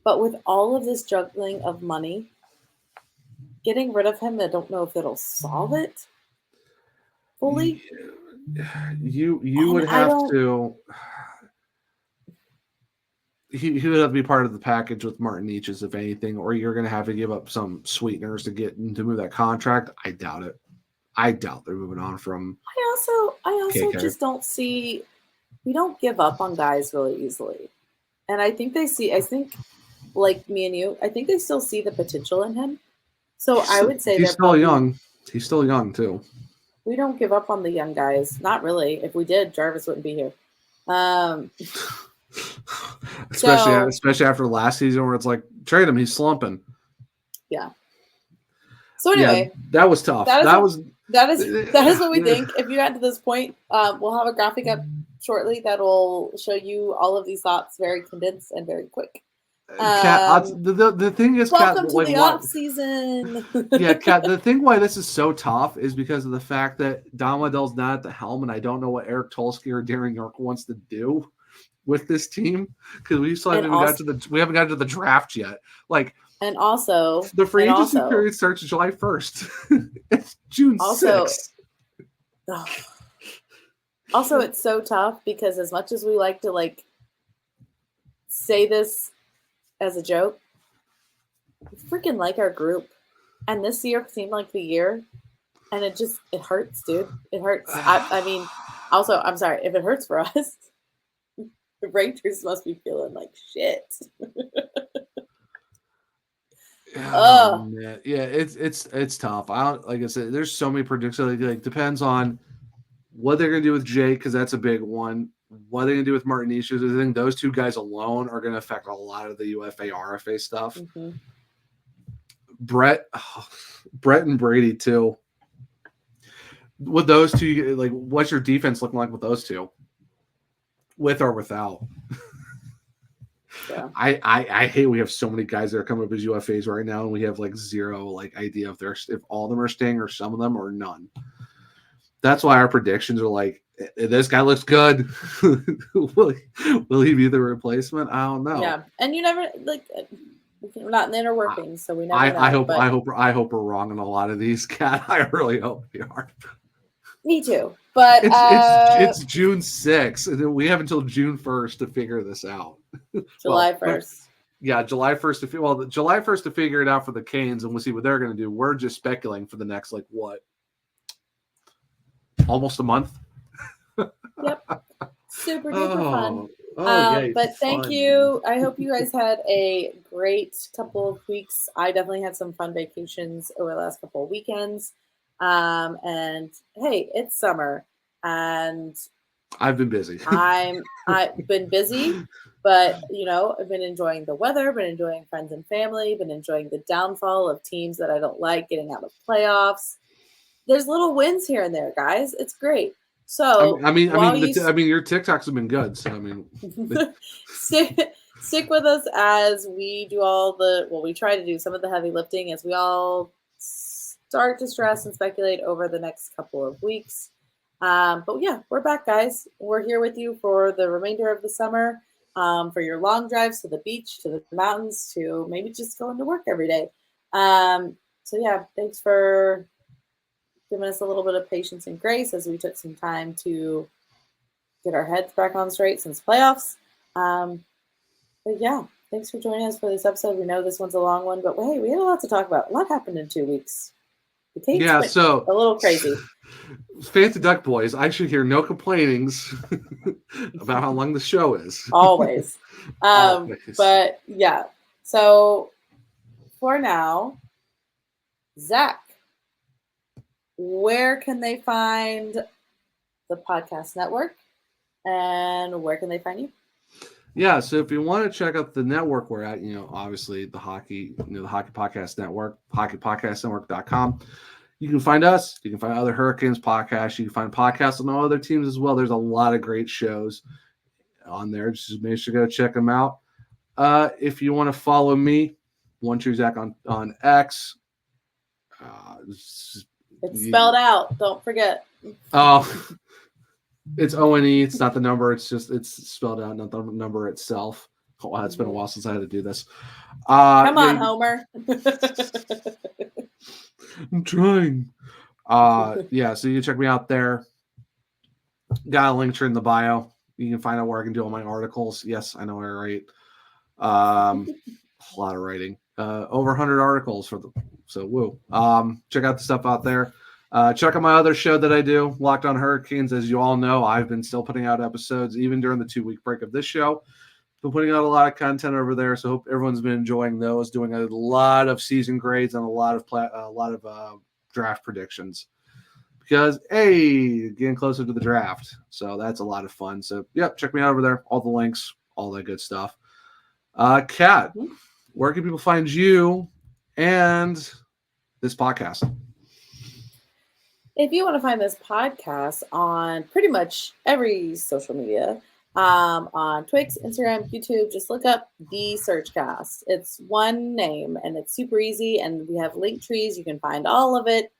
of this juggling of money, getting rid of him, I don't know if it'll solve it fully. You would have to. He would have to be part of the package with Martin Necas, if anything, or you're going to have to give up some sweeteners to move that contract. I doubt it. I doubt they're moving on from. I also just don't see. We don't give up on guys really easily, and I think like me and you, I think they still see the potential in him. So I would say he's still young. He's still young too. We don't give up on the young guys. Not really. If we did, Jarvis wouldn't be here. Especially after last season where it's like, trade him, he's slumping. Yeah. So anyway. Yeah, that was tough. That is what we think. If you got to this point, we'll have a graphic up shortly that will show you all of these thoughts very condensed and very quick. Kat, the thing is, welcome to the off season. Yeah, Kat. The thing why this is so tough is because of the fact that Don Waddell's not at the helm, and I don't know what Eric Tulsky or Darren York wants to do with this team because we haven't got to the draft yet. And also the free agency period starts July 1st. It's June 6th. Also, it's so tough because as much as we like to say this as a joke, we freaking like our group, and this year seemed like the year, and it hurts, dude. It hurts. I mean, also, I'm sorry if it hurts for us. The Rangers must be feeling like shit. Oh man, yeah, it's tough. Like I said, there's so many predictions. Like depends on what they're gonna do with Jake, because that's a big one. What they're gonna do with Martin Issues. I think those two guys alone are gonna affect a lot of the UFA RFA stuff. Mm-hmm. Brett and Brady too. With those two, like, what's your defense looking like with those two? With or without? Yeah. I hate we have so many guys that are coming up as UFAs right now, and we have like zero like idea if all of them are staying or some of them or none. That's why our predictions are like, this guy looks good. will he be the replacement? I don't know. Yeah, and you never like. We're not in the inner workings, so we never know. I hope we're wrong on a lot of these, Kat. I really hope we are. Me too. But it's June 6th, and we have until June 1st to figure this out. July 1st. Yeah, July 1st July 1st to figure it out for the Canes, and we'll see what they're going to do. We're just speculating for the next almost a month. Yep. Super duper fun. Yeah, but thank you. I hope you guys had a great couple of weeks. I definitely had some fun vacations over the last couple of weekends. And hey, it's summer, and I've been busy. I've been busy, but I've been enjoying the weather, been enjoying friends and family, been enjoying the downfall of teams that I don't like getting out of playoffs. There's little wins here and there, guys. It's great. So I mean, your TikToks have been good. So I mean, stick with us as we do we try to do some of the heavy lifting as we all start to stress and speculate over the next couple of weeks. But yeah, we're back, guys. We're here with you for the remainder of the summer, for your long drives to the beach, to the mountains, to maybe just going to work every day. So yeah, thanks for giving us a little bit of patience and grace as we took some time to get our heads back on straight since playoffs. But yeah, thanks for joining us for this episode. We know this one's a long one, but hey, we had a lot to talk about. A lot happened in 2 weeks. So a little crazy. Fancy Duck Boys, I should hear no complainings about how long the show is. Always. Always. But yeah, so for now, Zach, where can they find the podcast network, and where can they find you? Yeah, so if you want to check out the network we're at, obviously the Hockey Podcast Network, hockeypodcastnetwork.com. You can find us. You can find other Hurricanes podcasts. You can find podcasts on all other teams as well. There's a lot of great shows on there. Just make sure to go check them out. If you want to follow me, onetruezach on X. It's spelled out. Don't forget. Oh, it's ONE. It's not the number. It's spelled out, not the number itself. Oh, wow, it's been a while since I had to do this. Come on, Homer. I'm trying. Yeah, so you can check me out there. Got a link in the bio. You can find out where I can do all my articles. Yes, I know I write. A lot of writing. Over 100 articles so woo. Check out the stuff out there. Check out my other show that I do, Locked on Hurricanes. As you all know, I've been still putting out episodes even during the 2-week break of this show. Been putting out a lot of content over there, so hope everyone's been enjoying those. Doing a lot of season grades and a lot of draft predictions because getting closer to the draft, so that's a lot of fun. So check me out over there. All the links, all that good stuff. Kat, where can people find you and this podcast? If you want to find this podcast on pretty much every social media, on Twix, Instagram, YouTube, just look up the SurgeCast. It's one name and it's super easy, and we have link trees. You can find all of it.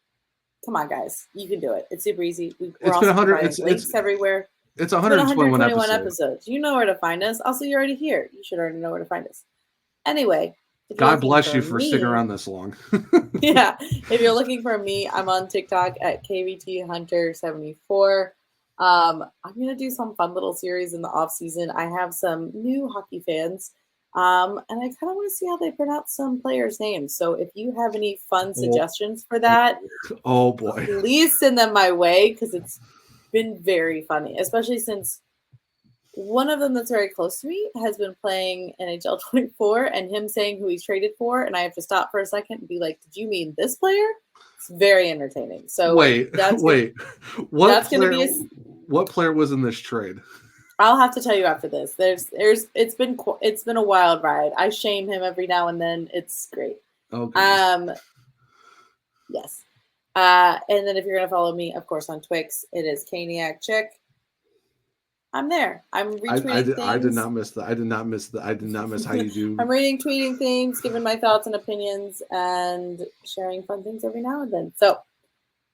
Come on, guys, you can do it. It's super easy. We're also providing links everywhere. It's 121 episodes. You know where to find us. Also, you're already here. You should already know where to find us. Anyway, God bless you for sticking around this long. Yeah, if you're looking for me, I'm on TikTok at KVTHunter74. I'm going to do some fun little series in the off season. I have some new hockey fans, and I kind of want to see how they pronounce some players' names. So if you have any fun suggestions for that, oh boy, please send them my way, because it's been very funny, especially since one of them that's very close to me has been playing NHL 24, and him saying who he's traded for, and I have to stop for a second and be like, "Did you mean this player?" It's very entertaining. So wait. What player was in this trade? I'll have to tell you after this. It's been a wild ride. I shame him every now and then. It's great. Okay. Yes. And then if you're gonna follow me, of course, on Twix, it is caniacchic. I'm there. I'm retweeting things. I did not miss how you do. I'm reading, tweeting things, giving my thoughts and opinions, and sharing fun things every now and then. So,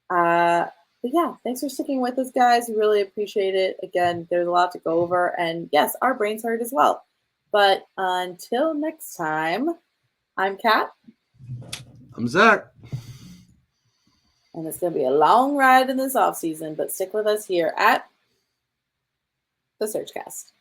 but yeah, thanks for sticking with us, guys. We really appreciate it. Again, there's a lot to go over, and yes, our brains hurt as well. But until next time, I'm Kat. I'm Zach. And it's going to be a long ride in this offseason, but stick with us here at the SurgeCast.